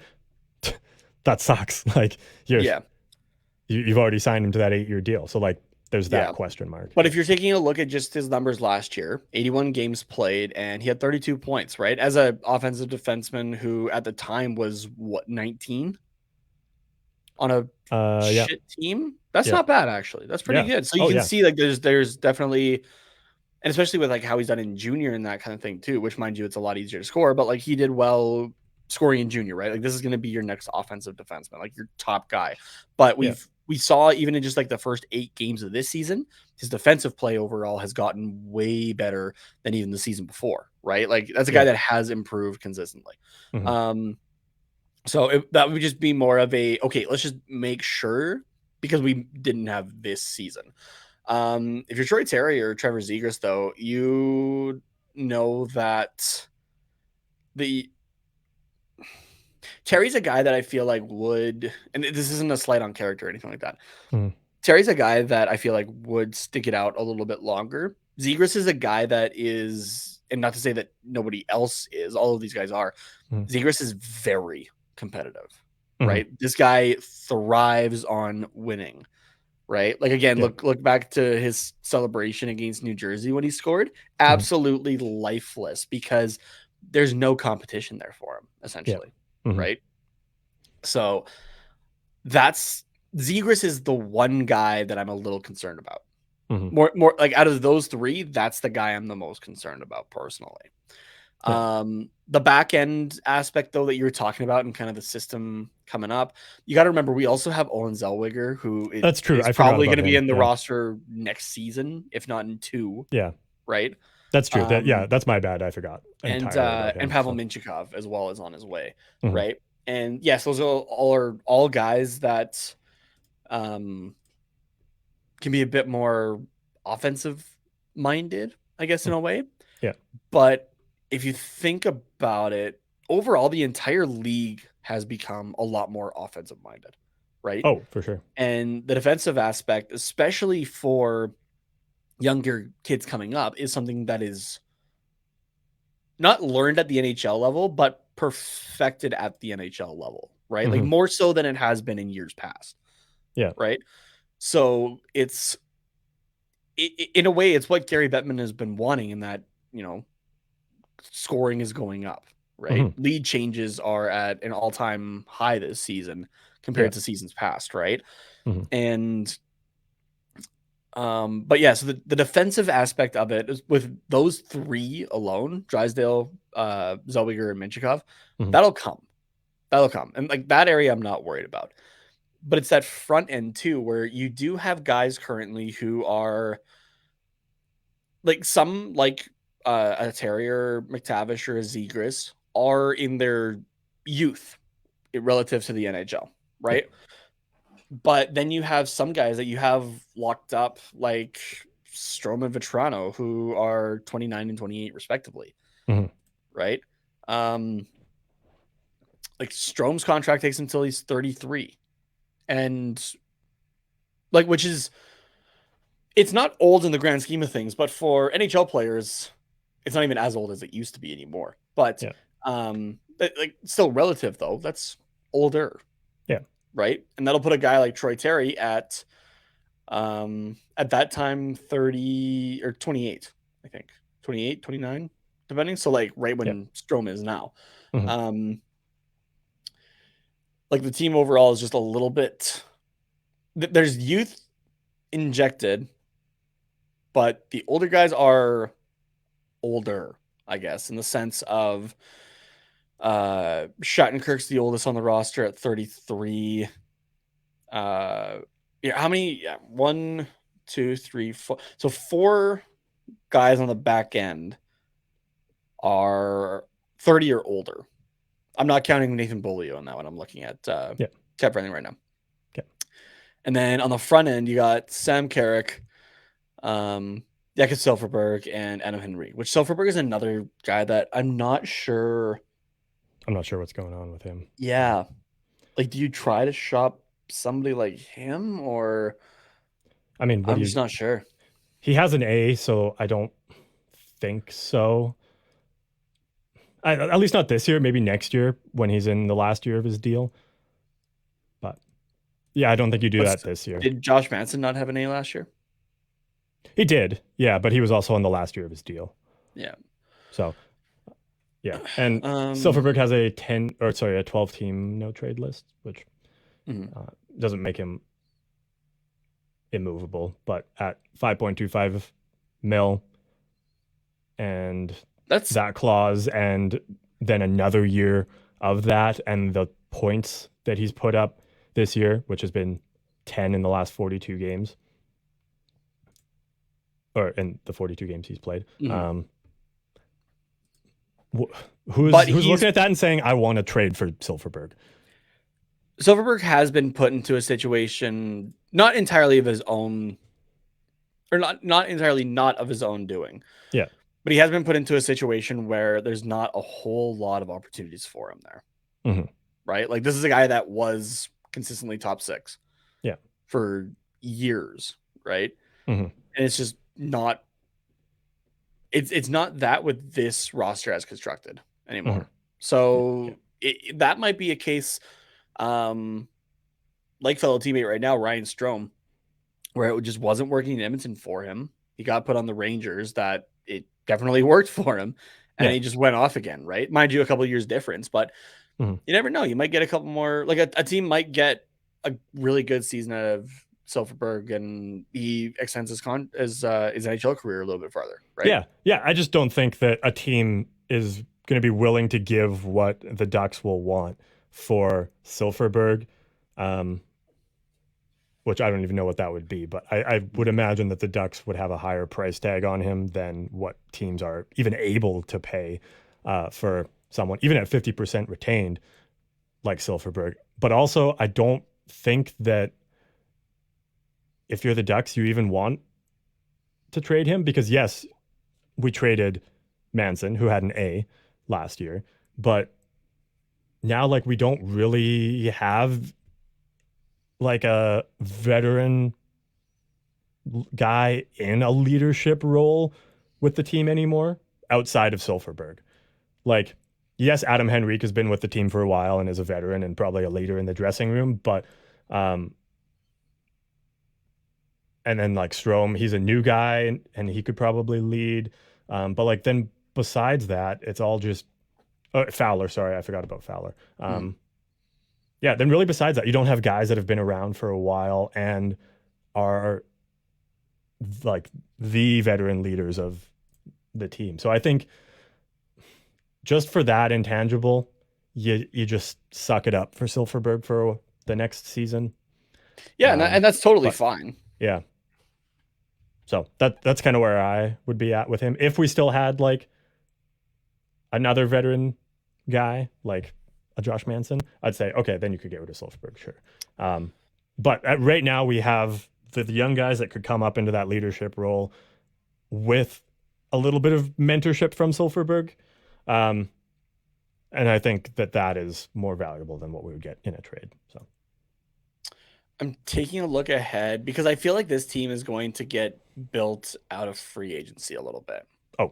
that sucks. Like you've already signed him to that 8-year deal. So like there's that question mark. But if you're taking a look at just his numbers last year, 81 games played, and he had 32 points, right? As an offensive defenseman who at the time was, 19? On a shit team? That's not bad, actually. That's pretty good. So you can see like there's definitely and especially with like how he's done in junior and that kind of thing too, which mind you, it's a lot easier to score, but like he did well scoring in junior, right? Like this is going to be your next offensive defenseman, like your top guy. But we saw even in just like the first 8 games of this season, his defensive play overall has gotten way better than even the season before, right? Like that's a guy that has improved consistently. So that would just be more of a, okay, let's just make sure, because we didn't have this season. If you're Troy Terry or Trevor Zegras, though, you know that Terry's a guy that I feel like would, and this isn't a slight on character or anything like that. Terry's a guy that I feel like would stick it out a little bit longer. Zegras is a guy that is, and not to say that nobody else is, all of these guys are. Zegras is very competitive, right? This guy thrives on winning, right? Like again, look back to his celebration against New Jersey when he scored. Absolutely lifeless, because there's no competition there for him, essentially, right? So that's, Zegras is the one guy that I'm a little concerned about. More like out of those 3, that's the guy I'm the most concerned about personally. The back end aspect, though, that you were talking about and kind of the system coming up, you got to remember we also have Owen Zellweger, who that's true. is probably going to be in the roster next season, if not in 2. Yeah, right. That's true. That's my bad. I forgot. And Pavel Minchikov as well is on his way, right? And yes, those are all guys that can be a bit more offensive minded, I guess, in a way. Yeah. But if you think about it, overall, the entire league has become a lot more offensive minded, right? Oh, for sure. And the defensive aspect, especially for younger kids coming up, is something that is not learned at the NHL level, but perfected at the NHL level, right? Like more so than it has been in years past. Yeah. Right. So it's, in a way, it's what Gary Bettman has been wanting, in that, scoring is going up, right? Lead changes are at an all-time high this season compared to seasons past, right? And but yeah, so the defensive aspect of it is, with those 3 alone, Drysdale, Zellweger, and Minchikov, that'll come. And like that area I'm not worried about. But it's that front end too, where you do have guys currently who are like, some like a Terrier, McTavish, or a Zegras are in their youth relative to the NHL, right? But then you have some guys that you have locked up, like Strome and Vetrano, who are 29 and 28 respectively, right? Like Strome's contract takes until he's 33, and like, which is, it's not old in the grand scheme of things, but for NHL players, it's not even as old as it used to be anymore. But like, still relative though. That's older. Yeah. Right. And that'll put a guy like Troy Terry at that time 30 or 28, I think 28, 29, depending. So like right when Strome is now. Like the team overall is just a little bit, there's youth injected, but the older guys are older, I guess, in the sense of Shattenkirk's the oldest on the roster at 33. How many? 1, 2, 3, 4. So 4 guys on the back end are 30 or older. I'm not counting Nathan Beaulieu on that one. I'm looking at Cap Running right now. Okay. And then on the front end, you got Sam Carrick, Jakob Silfverberg, and Adam Henry, which Silfverberg is another guy that I'm not sure what's going on with him. Yeah. Like, do you try to shop somebody like him, or I mean, I'm just not sure. He has an A, so I don't think so. At least not this year, maybe next year when he's in the last year of his deal. But yeah, I don't think you do that this year. Did Josh Manson not have an A last year? He did. Yeah, but he was also in the last year of his deal. Yeah. So yeah. And Silfverberg has a 12 team no trade list, which doesn't make him immovable, but at 5.25 mil, and that clause, and then another year of that, and the points that he's put up this year, which has been 10 in the last 42 games, or in the 42 games he's played. Mm-hmm. Who's looking at that and saying, I want to trade for Silfverberg? Silfverberg has been put into a situation not entirely of his own, or not entirely not of his own doing. Yeah. But he has been put into a situation where there's not a whole lot of opportunities for him there. Mm-hmm. Right? Like, this is a guy that was consistently top 6. Yeah. For years, right? Mm-hmm. And it's just not, it's not that with this roster as constructed anymore. Mm-hmm. So that might be a case, like fellow teammate right now, Ryan Strome, where it just wasn't working in Edmonton for him. He got put on the Rangers, that it definitely worked for him, and he just went off again, right? Mind you, a couple of years difference, but you never know. You might get a couple more, like a team might get a really good season out of Silfverberg, and he extends his NHL career a little bit farther, right? Yeah. I just don't think that a team is going to be willing to give what the Ducks will want for Silfverberg, which I don't even know what that would be, but I would imagine that the Ducks would have a higher price tag on him than what teams are even able to pay for someone, even at 50% retained, like Silfverberg. But also, I don't think that if you're the Ducks, you even want to trade him, because yes, we traded Manson, who had an A last year, but now, like, we don't really have like a veteran guy in a leadership role with the team anymore outside of Silfverberg. Like, yes, Adam Henrique has been with the team for a while and is a veteran and probably a leader in the dressing room, but and then like Strome, he's a new guy and he could probably lead. But like, then besides that, it's all just Fowler. Sorry, I forgot about Fowler. Yeah, then really besides that, you don't have guys that have been around for a while and are like the veteran leaders of the team. So I think just for that intangible, you just suck it up for Silfverberg for the next season. Yeah, and that's totally fine. Yeah. So that's kind of where I would be at with him. If we still had like another veteran guy, like a Josh Manson, I'd say, okay, then you could get rid of Silfverberg, sure. But right now we have the young guys that could come up into that leadership role with a little bit of mentorship from Silfverberg. And I think that is more valuable than what we would get in a trade. So I'm taking a look ahead because I feel like this team is going to get built out of free agency a little bit.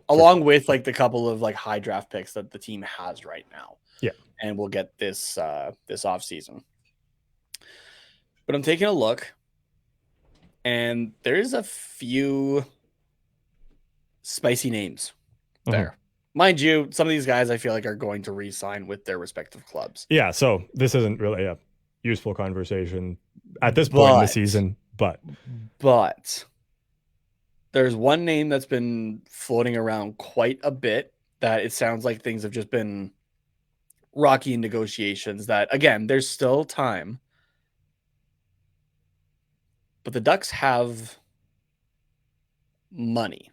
Along with like the couple of like high draft picks that the team has right now. Yeah. And we'll get this off season. But I'm taking a look, and there's a few spicy names there. Mind you, some of these guys I feel like are going to re-sign with their respective clubs. Yeah, so this isn't really a useful conversation at this point in the season, but there's one name that's been floating around quite a bit that it sounds like things have just been rocky in negotiations, that again, there's still time. But the Ducks have money.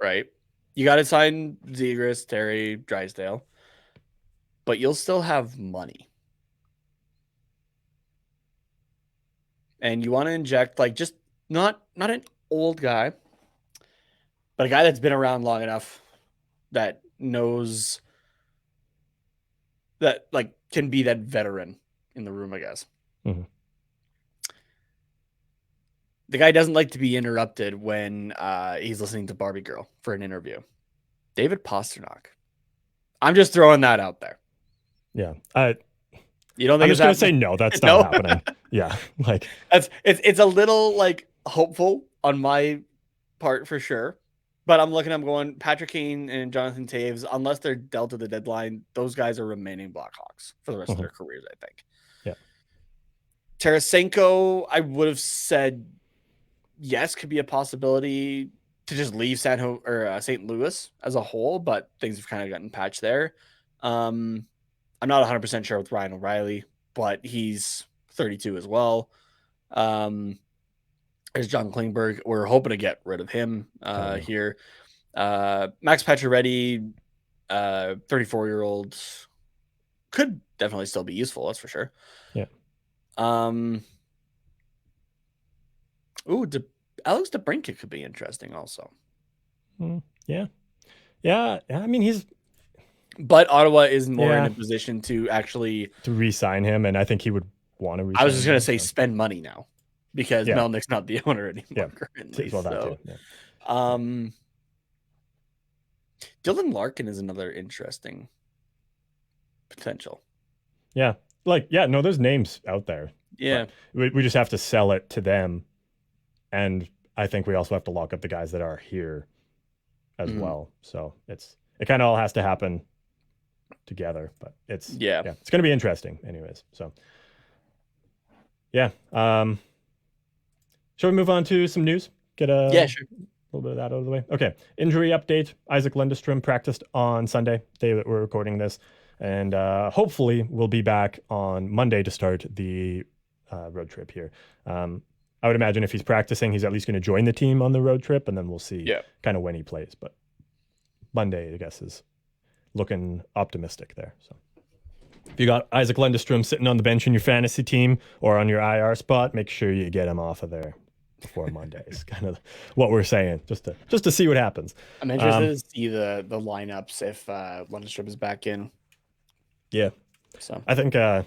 Right? You got to sign Zegras, Terry, Drysdale, but you'll still have money. And you want to inject, like, just not an old guy, but a guy that's been around long enough that knows that, like, can be that veteran in the room, I guess. The guy doesn't like to be interrupted when he's listening to Barbie Girl for an interview. David Pastrnak. I'm just throwing that out there. Yeah. You don't think I'm just going to say no, that's not happening. Yeah. Like it's a little like hopeful on my part for sure. But I'm going Patrick Kane and Jonathan Taves, unless they're dealt at the deadline, those guys are remaining Blackhawks for the rest of their careers, I think. Yeah. Tarasenko, I would have said yes, could be a possibility. to just leave St. Louis as a whole, but things have kind of gotten patched there. I'm not 100% sure with Ryan O'Reilly, but he's 32 as well. There's John Klingberg. We're hoping to get rid of him here. Max Pacioretty, 34-year-old, could definitely still be useful. That's for sure. Yeah. Alex DeBrincat could be interesting also. Yeah. I mean, but Ottawa is more in a position to actually re-sign him, and I think he would want to re-sign I was just going to say spend money now because Melnick's not the owner anymore currently. Well, that too. Dylan Larkin is another interesting potential. Yeah. No, there's names out there. Yeah. We just have to sell it to them. And I think we also have to lock up the guys that are here as well. So it kind of all has to happen together, but it's going to be interesting anyways. So shall we move on to some news? Get a little bit of that out of the way. Okay. Injury update. Isaac Lundestrom practiced on Sunday, day that we're recording this. And hopefully we'll be back on Monday to start the road trip here. I would imagine if he's practicing, he's at least going to join the team on the road trip, and then we'll see kind of when he plays. But Monday, I guess, is looking optimistic there. So if you got Isaac Lundestrom sitting on the bench in your fantasy team or on your IR spot, make sure you get him off of there before Monday. Is kind of what we're saying, just to see what happens. I'm interested to see the lineups if Lundestrom is back in. Yeah. So I think that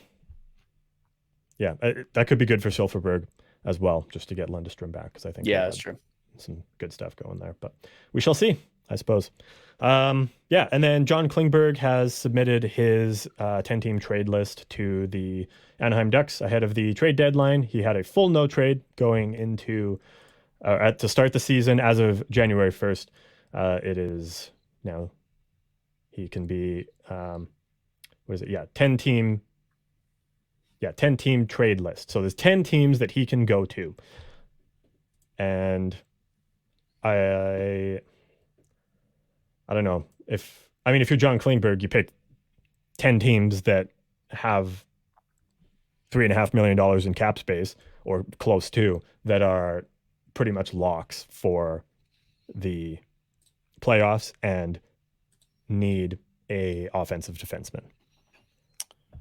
could be good for Silfverberg as well, just to get Lundestrom back, because I think that's true. Some good stuff going there, but we shall see, I suppose. And then John Klingberg has submitted his 10-team trade list to the Anaheim Ducks ahead of the trade deadline. He had a full no trade going into to start the season as of January 1st. It is now he can be 10-team 10-team trade list. So there's 10 teams that he can go to. And I don't know if you're John Klingberg, you pick 10 teams that have $3.5 million in cap space or close to, that are pretty much locks for the playoffs and need a offensive defenseman.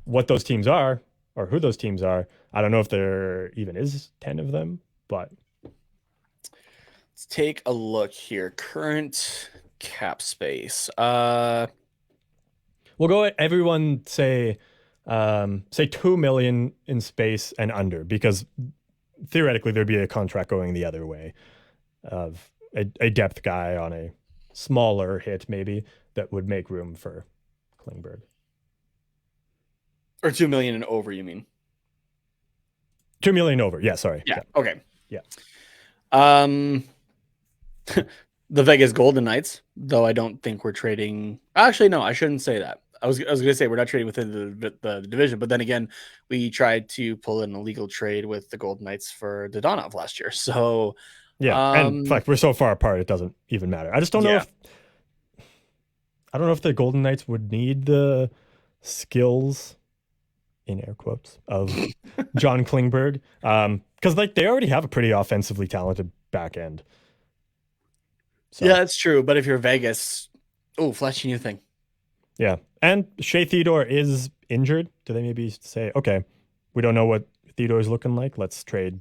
What those teams are, or who those teams are, I don't know if there even is 10 of them, but let's take a look here. Current cap space. We'll go everyone say 2 million in space and under, because theoretically there'd be a contract going the other way of a depth guy on a smaller hit maybe that would make room for Klingberg. Or 2 million and over, you mean? 2 million over. Yeah, sorry. Yeah. Okay. Yeah. The Vegas Golden Knights, though I don't think we're trading. Actually, no, I shouldn't say that. I was going to say we're not trading within the division, but then again, we tried to pull an illegal trade with the Golden Knights for Dodonov last year. So and in fact, we're so far apart it doesn't even matter. I just don't know if the Golden Knights would need the skills, in air quotes, of John Klingberg, because they already have a pretty offensively talented back end. So. Yeah, that's true. But if you're Vegas, flashy new thing. Yeah, and Shea Theodore is injured. Do they maybe say, okay, we don't know what Theodore's looking like, let's trade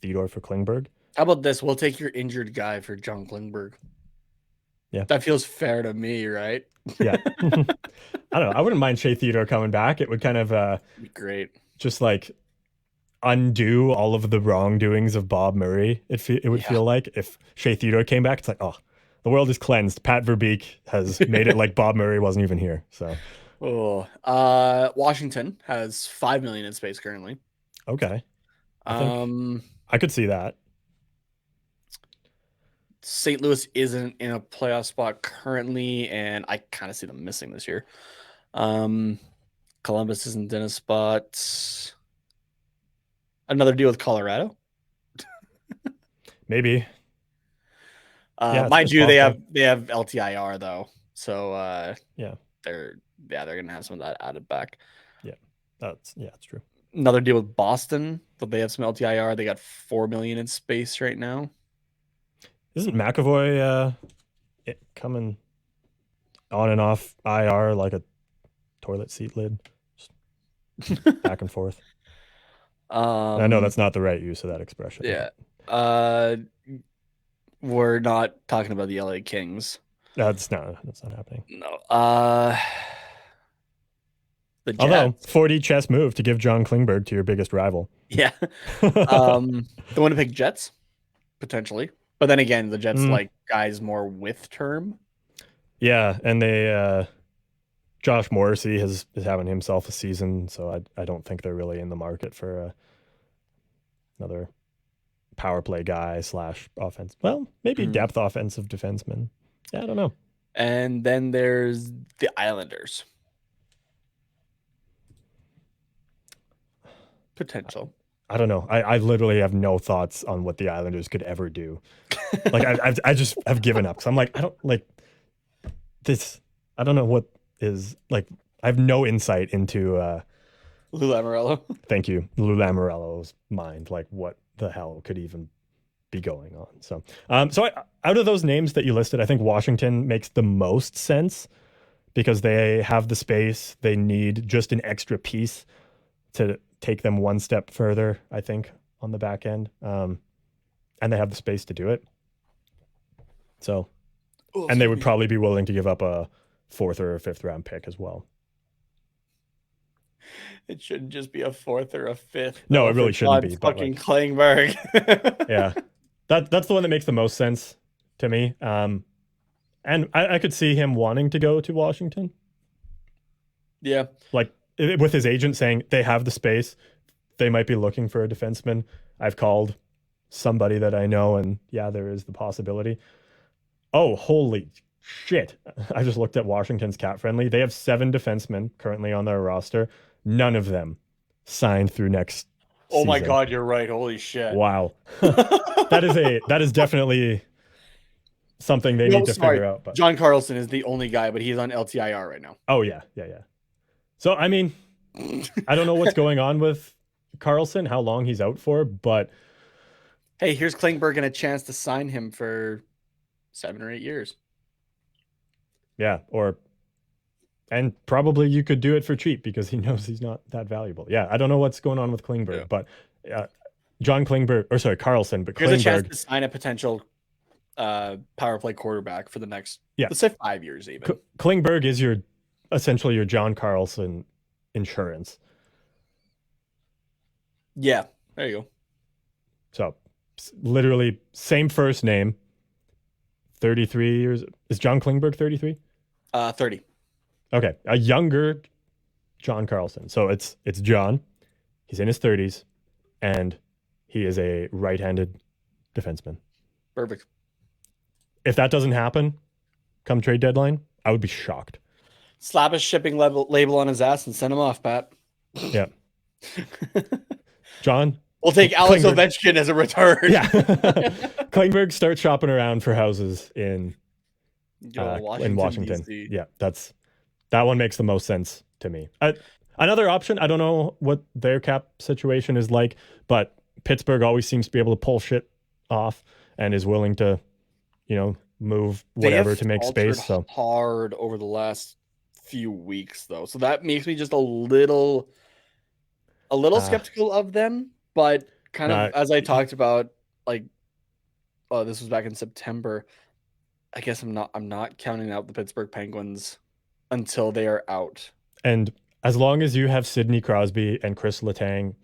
Theodore for Klingberg? How about this? We'll take your injured guy for John Klingberg. Yeah, that feels fair to me, right? Yeah. I don't know. I wouldn't mind Shea Theodore coming back. It would kind of be great. Just undo all of the wrongdoings of Bob Murray. It would feel like if Shea Theodore came back, it's like, oh, the world is cleansed. Pat Verbeek has made it like Bob Murray wasn't even here. So, Washington has $5 million in space currently. Okay, I could see that. St. Louis isn't in a playoff spot currently, and I kind of see them missing this year. Columbus isn't in a spot. Another deal with Colorado? Maybe. Mind you, possible. they have LTIR though, so yeah, they're gonna have some of that added back. Yeah, that's true. Another deal with Boston, but they have some LTIR. They got 4 million in space right now. Isn't McAvoy coming on and off IR like a toilet seat lid, just back and forth? I know that's not the right use of that expression. Yeah. We're not talking about the LA Kings. That's not happening. No. The Jets. Although 40 chess move to give John Klingberg to your biggest rival. Yeah. The Winnipeg Jets, potentially. But then again, the Jets like guys more with term. Yeah, and they Josh Morrissey is having himself a season, so I don't think they're really in the market for another power play guy / offense. Well, maybe depth offensive defenseman. Yeah, I don't know. And then there's the Islanders. Potential. I don't know. I literally have no thoughts on what the Islanders could ever do. Like I've given up. So I'm like, I don't like this. I don't know what is like. I have no insight into Lou Lamoriello. Thank you, Lou Lamoriello's mind. Like what the hell could even be going on? So out of those names that you listed, I think Washington makes the most sense because they have the space. They need just an extra piece to take them one step further, I think, on the back end. And they have the space to do it. So, and they would probably be willing to give up a 4th or a 5th round pick as well. It shouldn't just be a 4th or a 5th. No, it really shouldn't be. Fucking Klingberg. Yeah. That's the one that makes the most sense to me. And I could see him wanting to go to Washington. Yeah. Like with his agent saying they have the space, they might be looking for a defenseman. I've called somebody that I know, and yeah, there is the possibility. Oh, holy shit. I just looked at Washington's cap friendly. They have 7 defensemen currently on their roster. None of them signed through next season. My God, you're right. Holy shit. Wow. that is definitely something they need to figure out. But John Carlson is the only guy, but he's on LTIR right now. Oh, yeah. So, I mean, I don't know what's going on with Carlson, how long he's out for, but hey, here's Klingberg and a chance to sign him for 7 or 8 years. Yeah, and probably you could do it for cheap because he knows he's not that valuable. Yeah, I don't know what's going on with Klingberg, but Carlson, but here's Klingberg, a chance to sign a potential power play quarterback for the next, let's say 5 years even. Klingberg is essentially your John Carlson insurance. Yeah, there you go. So literally same first name, 33 years. Is John Klingberg 33? 30. Okay, a younger John Carlson. So it's John. He's in his 30s, and he is a right-handed defenseman. Perfect. If that doesn't happen, come trade deadline, I would be shocked. Slap a shipping label on his ass and send him off, Pat. Yeah. John? We'll take Alex Ovechkin as a return. Yeah. Klingberg starts shopping around for houses in Washington. DC. Yeah, that one makes the most sense to me. Another option, I don't know what their cap situation is like, but Pittsburgh always seems to be able to pull shit off and is willing to, move whatever to make space. So hard over the last few weeks, though. So that makes me just a little skeptical of them. But kind of as I talked about, like, this was back in September. I guess I'm not counting out the Pittsburgh Penguins until they are out. And as long as you have Sidney Crosby and Chris Letang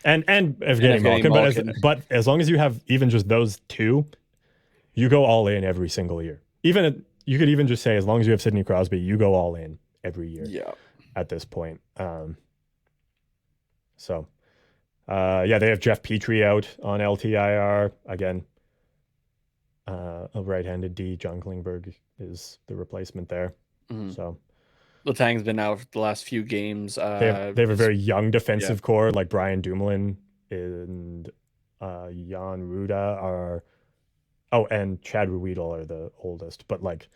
and Evgeny Malkin, but as long as you have even just those two, you go all in every single year. Even you could even just say as long as you have Sidney Crosby, you go all in every year. Yeah. At this point, they have Jeff Petrie out on LTIR again. A right-handed D, John Klingberg is the replacement there. Mm-hmm. So Letang's been out for the last few games. They have a very young defensive core, like Brian Dumoulin and Jan Ruda are Oh, and Chad Ruedel are the oldest, but like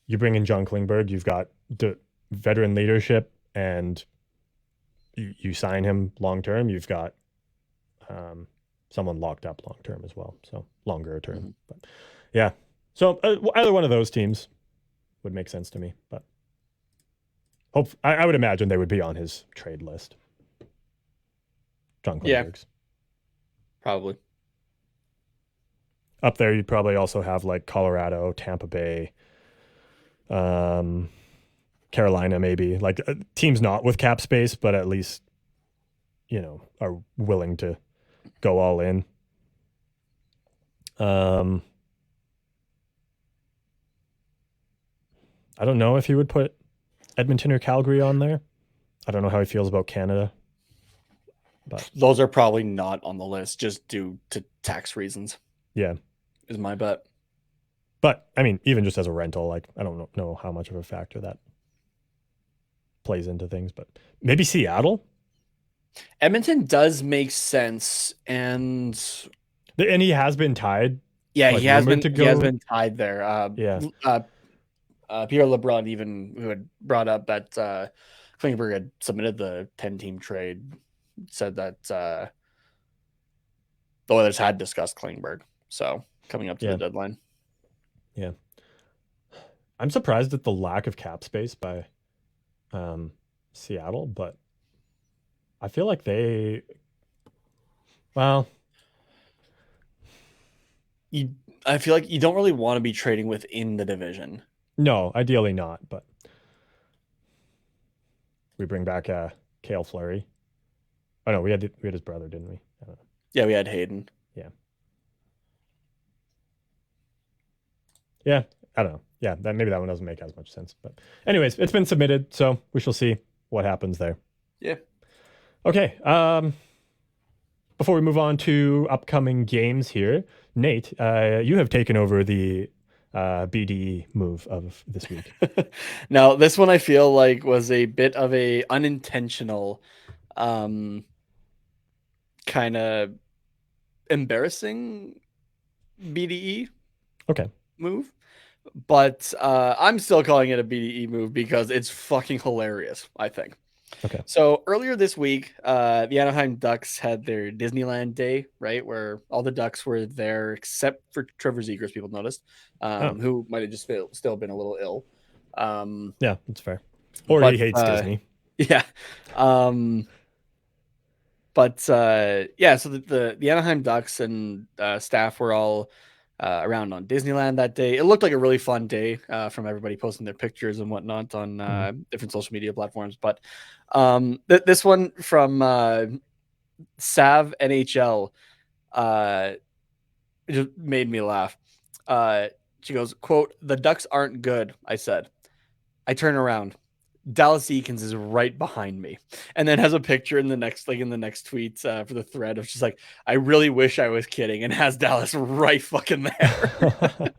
you bring in John Klingberg, you've got the veteran leadership, and you sign him long term. You've got someone locked up long term as well, so longer term. But yeah, so either one of those teams would make sense to me. But I would imagine they would be on his trade list. John Klingberg's. Probably. Up there, you'd probably also have like Colorado, Tampa Bay, Carolina, maybe like teams not with cap space, but at least are willing to go all in. I don't know if he would put Edmonton or Calgary on there. I don't know how he feels about Canada. But those are probably not on the list just due to tax reasons. Yeah. Is my bet. But I mean, even just as a rental, like I don't know how much of a factor that plays into things, but maybe Seattle. Edmonton does make sense, and he has been tied. Yeah, like, he has been tied there. Yeah. Pierre LeBrun even who had brought up that Klingberg had submitted the 10-team trade, said that the Oilers had discussed Klingberg. So coming up to the deadline. Yeah. I'm surprised at the lack of cap space by Seattle, but I feel like I feel like you don't really want to be trading within the division. No, ideally not, but we bring back Cale Fleury. Oh no, we had his brother, didn't we? Yeah, we had Hayden. Yeah. Yeah, I don't know. Yeah, maybe that one doesn't make as much sense. But anyways, it's been submitted, so we shall see what happens there. Yeah. Okay. Before we move on to upcoming games here, Nate, you have taken over the BDE move of this week. Now, this one I feel like was a bit of a unintentional kind of embarrassing BDE move. But I'm still calling it a BDE move because it's fucking hilarious, I think. Okay. So earlier this week, the Anaheim Ducks had their Disneyland day, right? Where all the Ducks were there except for Trevor Zegras, people noticed, who might have just still been a little ill. Yeah, that's fair. Or he hates Disney. Yeah. But yeah, so the Anaheim Ducks and staff were all around on Disneyland that day. It looked like a really fun day from everybody posting their pictures and whatnot on different social media platforms. But this one from Sav NHL just made me laugh. She goes, quote, "The Ducks aren't good," I said. I turn around. Dallas Eakins is right behind me, and then has a picture in the next tweet for the thread of just like, I really wish I was kidding, and has Dallas right fucking there.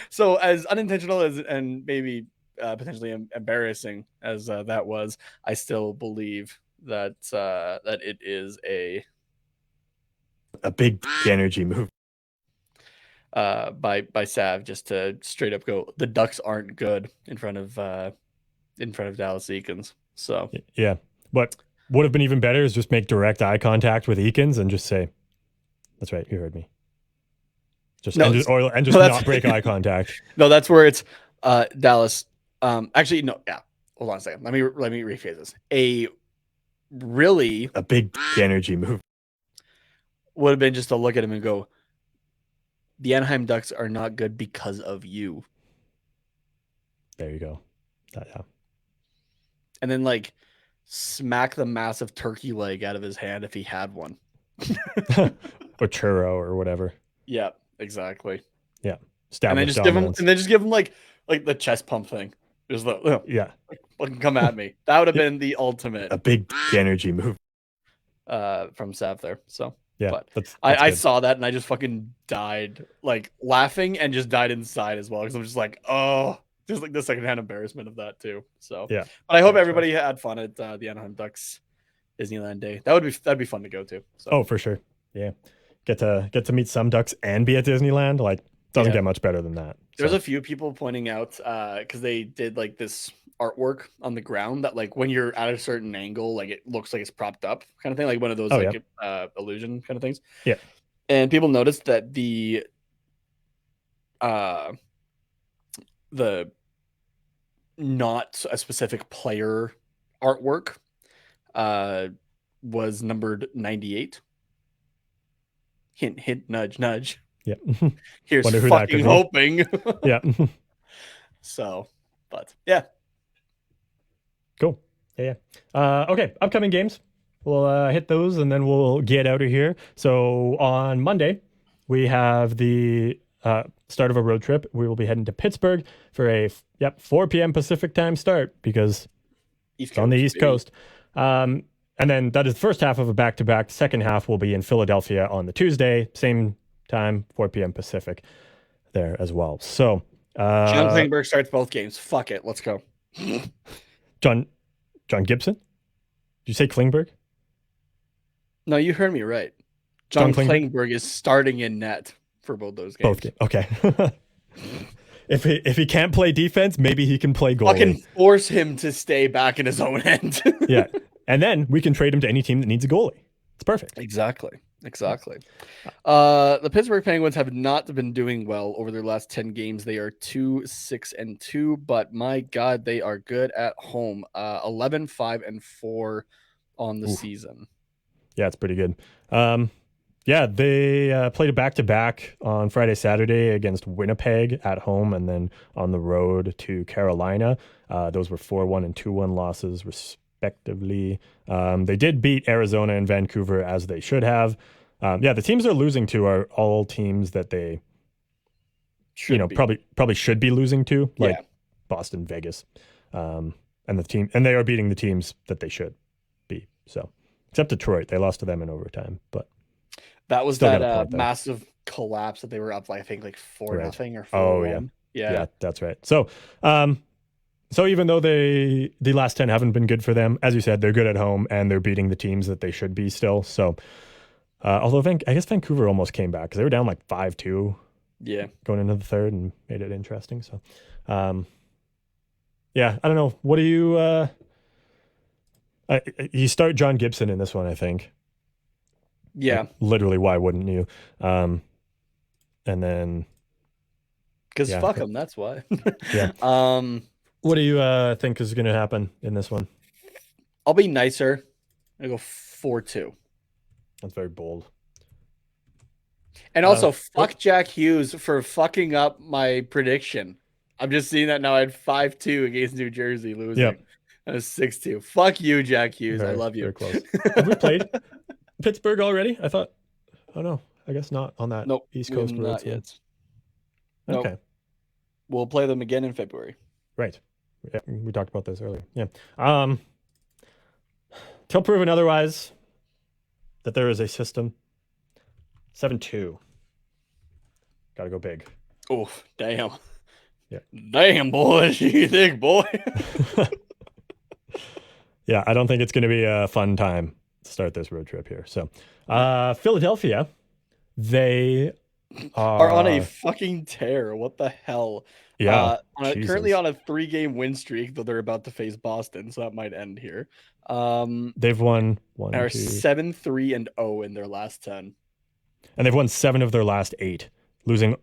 So as unintentional as and maybe potentially embarrassing as that was, I still believe that that it is a big energy move by Sav, just to straight up go, the Ducks aren't good in front of Dallas Eakins. So yeah, what would have been even better is just make direct eye contact with Eakins and just say, "That's right, you heard me." Just not break eye contact. No, that's where it's Dallas. Actually, no, yeah. Hold on a second. Let me rephrase this. A big energy move would have been just to look at him and go, the Anaheim Ducks are not good because of you. There you go. Yeah. And then like smack the massive turkey leg out of his hand if he had one. Or churro or whatever. Yeah, exactly. Yeah. And then just give him like the chest pump thing. Just yeah. Fucking come at me. That would have been the ultimate. A big energy move. From Sav there. So yeah, but that's I saw that and I just fucking died, like laughing, and just died inside as well, because I'm just like, oh, just like the secondhand embarrassment of that too. So yeah, but I hope everybody had fun at the Anaheim Ducks Disneyland Day. That'd be fun to go to. So. Oh, for sure. Yeah. get to meet some Ducks and be at Disneyland. Like, doesn't get much better than that. There's a few people pointing out because they did like this artwork on the ground that like when you're at a certain angle, like it looks like it's propped up kind of thing, like one of those illusion kind of things. Yeah. And people noticed that the not a specific player artwork was numbered 98. Hint, hint, nudge, nudge. Yeah. Here's fucking hoping. Yeah. So, but yeah. Cool. Yeah. Okay. Upcoming games. We'll hit those and then we'll get out of here. So on Monday, we have the start of a road trip. We will be heading to Pittsburgh for a 4 p.m. Pacific time start because it's on the East Coast. And then that is the first half of a back-to-back. The second half will be in Philadelphia on the Tuesday, same time, 4 p.m. Pacific there as well. So John Klingberg starts both games. Fuck it. Let's go. John Gibson? Did you say Klingberg? No, you heard me right. John Klingberg is starting in net for both those games. Both games. Okay. If he can't play defense, maybe he can play goalie. Fucking force him to stay back in his own end. Yeah. And then we can trade him to any team that needs a goalie. It's perfect. Exactly. The Pittsburgh Penguins have not been doing well over their last 10 games. They are 2-6-2, but my God, they are good at home. 11-5-4 on the season. Yeah, it's pretty good. They played a back-to-back on Friday, Saturday against Winnipeg at home and then on the road to Carolina. Those were 4-1 and 2-1 losses, respectively. They did beat Arizona and Vancouver as they should have. The teams they're losing to are all teams that they probably should be losing to, like Boston, Vegas. And they are beating the teams that they should be. So except Detroit, they lost to them in overtime, but that was that massive collapse that they were up, I think, like 4-0 or 4-1. Oh yeah, that's right. So, so even though the last 10 haven't been good for them, as you said, they're good at home and they're beating the teams that they should be still. So, although I guess Vancouver almost came back because they were down like 5-2. Yeah, going into the third and made it interesting. So, I don't know. What do you? You start John Gibson in this one, I think. Yeah. Like, literally, why wouldn't you? And then... Because fuck him, that's why. Yeah. What do you think is going to happen in this one? I'll be nicer. I go 4-2. That's very bold. And also, fuck Jack Hughes for fucking up my prediction. I'm just seeing that now. I had 5-2 against New Jersey losing. Yep. I was 6-2. Fuck you, Jack Hughes. I love you. Very close. Have we played Pittsburgh already? I thought. Oh no, I guess not on that East Coast road. Not yet. Okay. Nope. We'll play them again in February. Right. Yeah, we talked about this earlier. Yeah. Till proven otherwise, that there is a system. 7-2. Got to go big. Oh, damn. Yeah. Damn, boy. You think, boy. Yeah, I don't think it's going to be a fun time to start this road trip here. So, Philadelphia, they are on a fucking tear. What the hell? Yeah. Currently on a 3-game win streak, though they're about to face Boston, so that might end here. They've won 7-3-0 in their last 10. And they've won 7 of their last 8, losing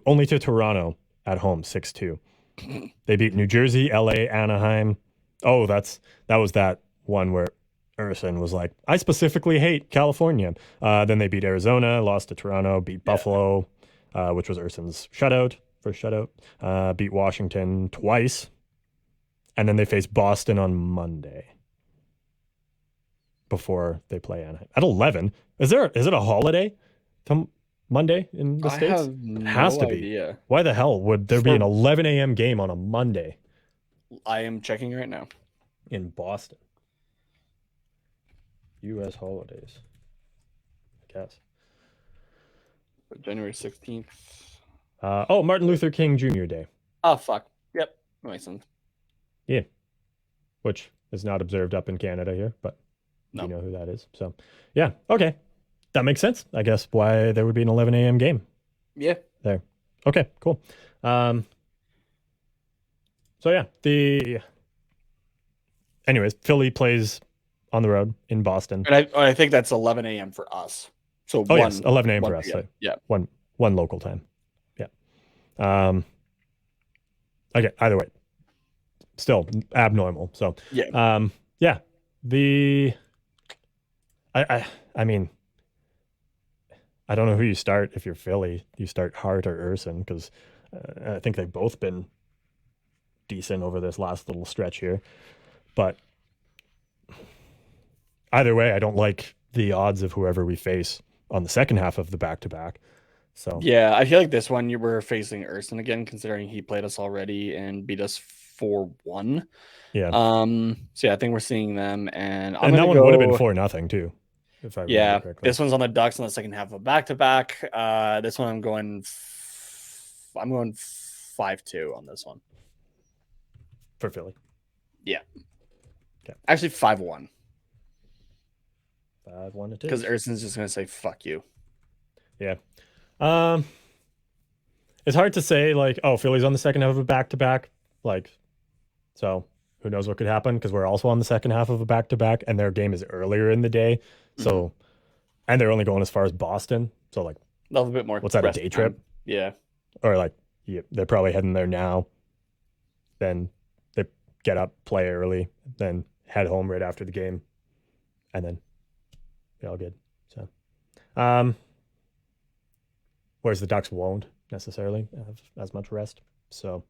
only to Toronto at home, 6-2. They beat New Jersey, LA, Anaheim. Oh, that was that one where Urson was like, I specifically hate California. Then they beat Arizona, lost to Toronto, beat Buffalo, which was Urson's first shutout. Beat Washington twice. And then they face Boston on Monday before they play Anaheim. At 11. Is it a holiday to Monday in the States? It has to be. Why the hell would there be an 11 a.m. game on a Monday? I am checking right now. In Boston. U.S. holidays. I guess. January 16th. Martin Luther King Jr. Day. Oh, fuck. Yep. That makes sense. Yeah. Which is not observed up in Canada here, but you know who that is. So, yeah. Okay. That makes sense. I guess why there would be an 11 a.m. game. Yeah. There. Okay, cool. So yeah, anyways, Philly plays on the road in Boston. And I think that's 11 a.m. for us. So yes, 11 a.m. for us. So yeah. One local time. Yeah. Okay, either way. Still abnormal. So yeah. Yeah. I mean, I don't know who you start if you're Philly. You start Hart or Urson, because I think they've both been decent over this last little stretch here. But either way, I don't like the odds of whoever we face on the second half of the back-to-back. So yeah, I feel like this one you were facing Urson again, considering he played us already and beat us 4-1. Yeah. So yeah, I think we're seeing them, and that one would have been 4-0 too, if I remember correctly. This one's on the Ducks in the second half of a back-to-back. This one I'm going 5-2 on this one for Philly. Yeah. Okay. Actually 5-1. 5-1 it is. Because Urson's just gonna say fuck you. Yeah. It's hard to say, like, oh, Philly's on the second half of a back-to-back, like, so who knows what could happen, because we're also on the second half of a back-to-back, and their game is earlier in the day. So, and they're only going as far as Boston. So, like, a little bit more. What's that, a day trip? Yeah. Or, like, they're probably heading there now. Then they get up, play early, then head home right after the game, and then be all good. So, whereas the Ducks won't necessarily have as much rest. So,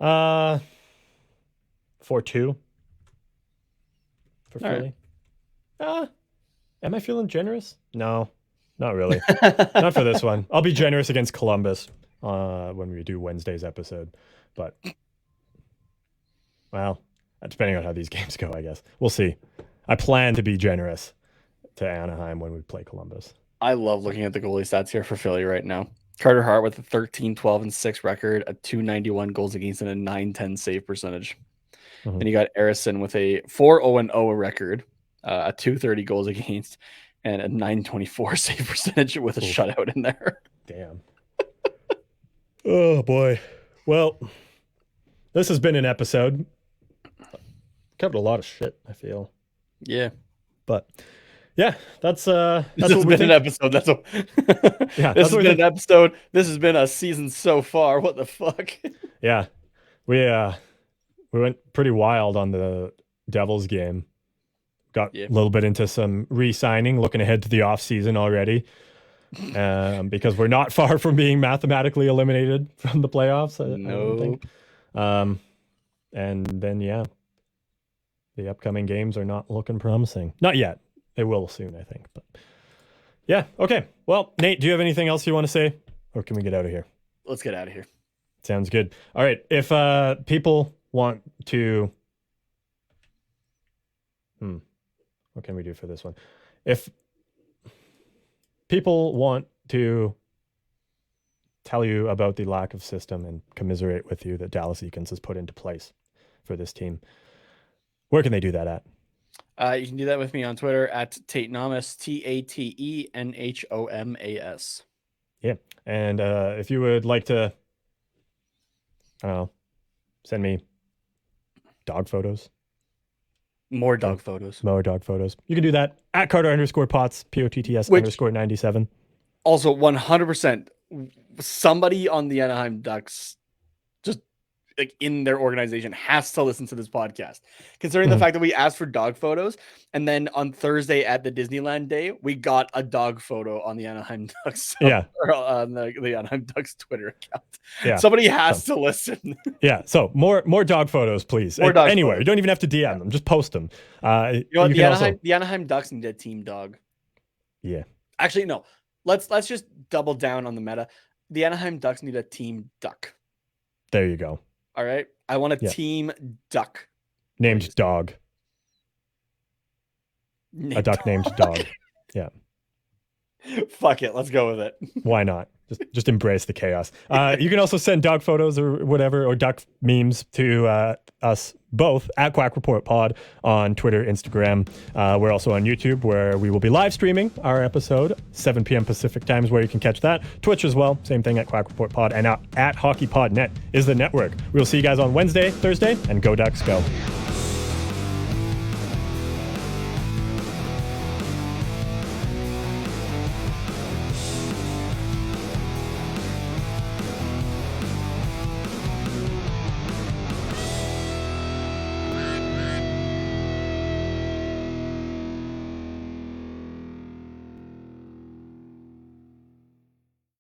4-2 for Philly. Right. Am I feeling generous? No, not really. Not for this one. I'll be generous against Columbus when we do Wednesday's episode. But, well, depending on how these games go, I guess. We'll see. I plan to be generous to Anaheim when we play Columbus. I love looking at the goalie stats here for Philly right now. Carter Hart with a 13-12-6 record, a 291 goals against, and a 910 save percentage. And you got Arison with a 4-0-0 record, a 230 goals against, and a 924 save percentage with a shutout in there. Damn. Oh, boy. Well, this has been an episode. Covered a lot of shit, I feel. Yeah. But, yeah, that's this has been an episode. That's a yeah. This has been an episode. This has been a season so far. What the fuck? Yeah, we went pretty wild on the Devils game. Got a little bit into some re-signing, looking ahead to the off season already, because we're not far from being mathematically eliminated from the playoffs. I don't think. And then the upcoming games are not looking promising. Not yet. They will soon, I think. But yeah, okay. Well, Nate, do you have anything else you want to say, or can we get out of here? Let's get out of here. Sounds good. All right. If people want to, what can we do for this one? If people want to tell you about the lack of system and commiserate with you that Dallas Eakins has put into place for this team, where can they do that at? You can do that with me on Twitter at Tatenamas, TATENHOMAS. Yeah. And if you would like to, I don't know, send me dog photos. More dog photos. More dog photos. You can do that at Carter_Potts, POTTS_97. Also, 100%, somebody on the Anaheim Ducks, just like in their organization, has to listen to this podcast. Considering the fact that we asked for dog photos, and then on Thursday at the Disneyland day, we got a dog photo on the Anaheim Ducks. Or on the Anaheim Ducks Twitter account. Yeah. Somebody has to listen. Yeah. So more dog photos, please. Anywhere. You don't even have to DM them. Just post them. You know what? The Anaheim Ducks need a team dog. Yeah. Actually, no. Let's just double down on the meta. The Anaheim Ducks need a team duck. There you go. All right. I want a team duck. Named Dog. A duck named Dog. Yeah. Fuck it. Let's go with it. Why not? Just embrace the chaos. You can also send dog photos or whatever, or duck memes to us both at Quack Report Pod on Twitter, Instagram. We're also on YouTube, where we will be live streaming our episode, 7 p.m. Pacific time is where you can catch that. Twitch as well, same thing at Quack Report Pod. And at HockeyPodNet is the network. We'll see you guys on Wednesday, Thursday, and go Ducks go.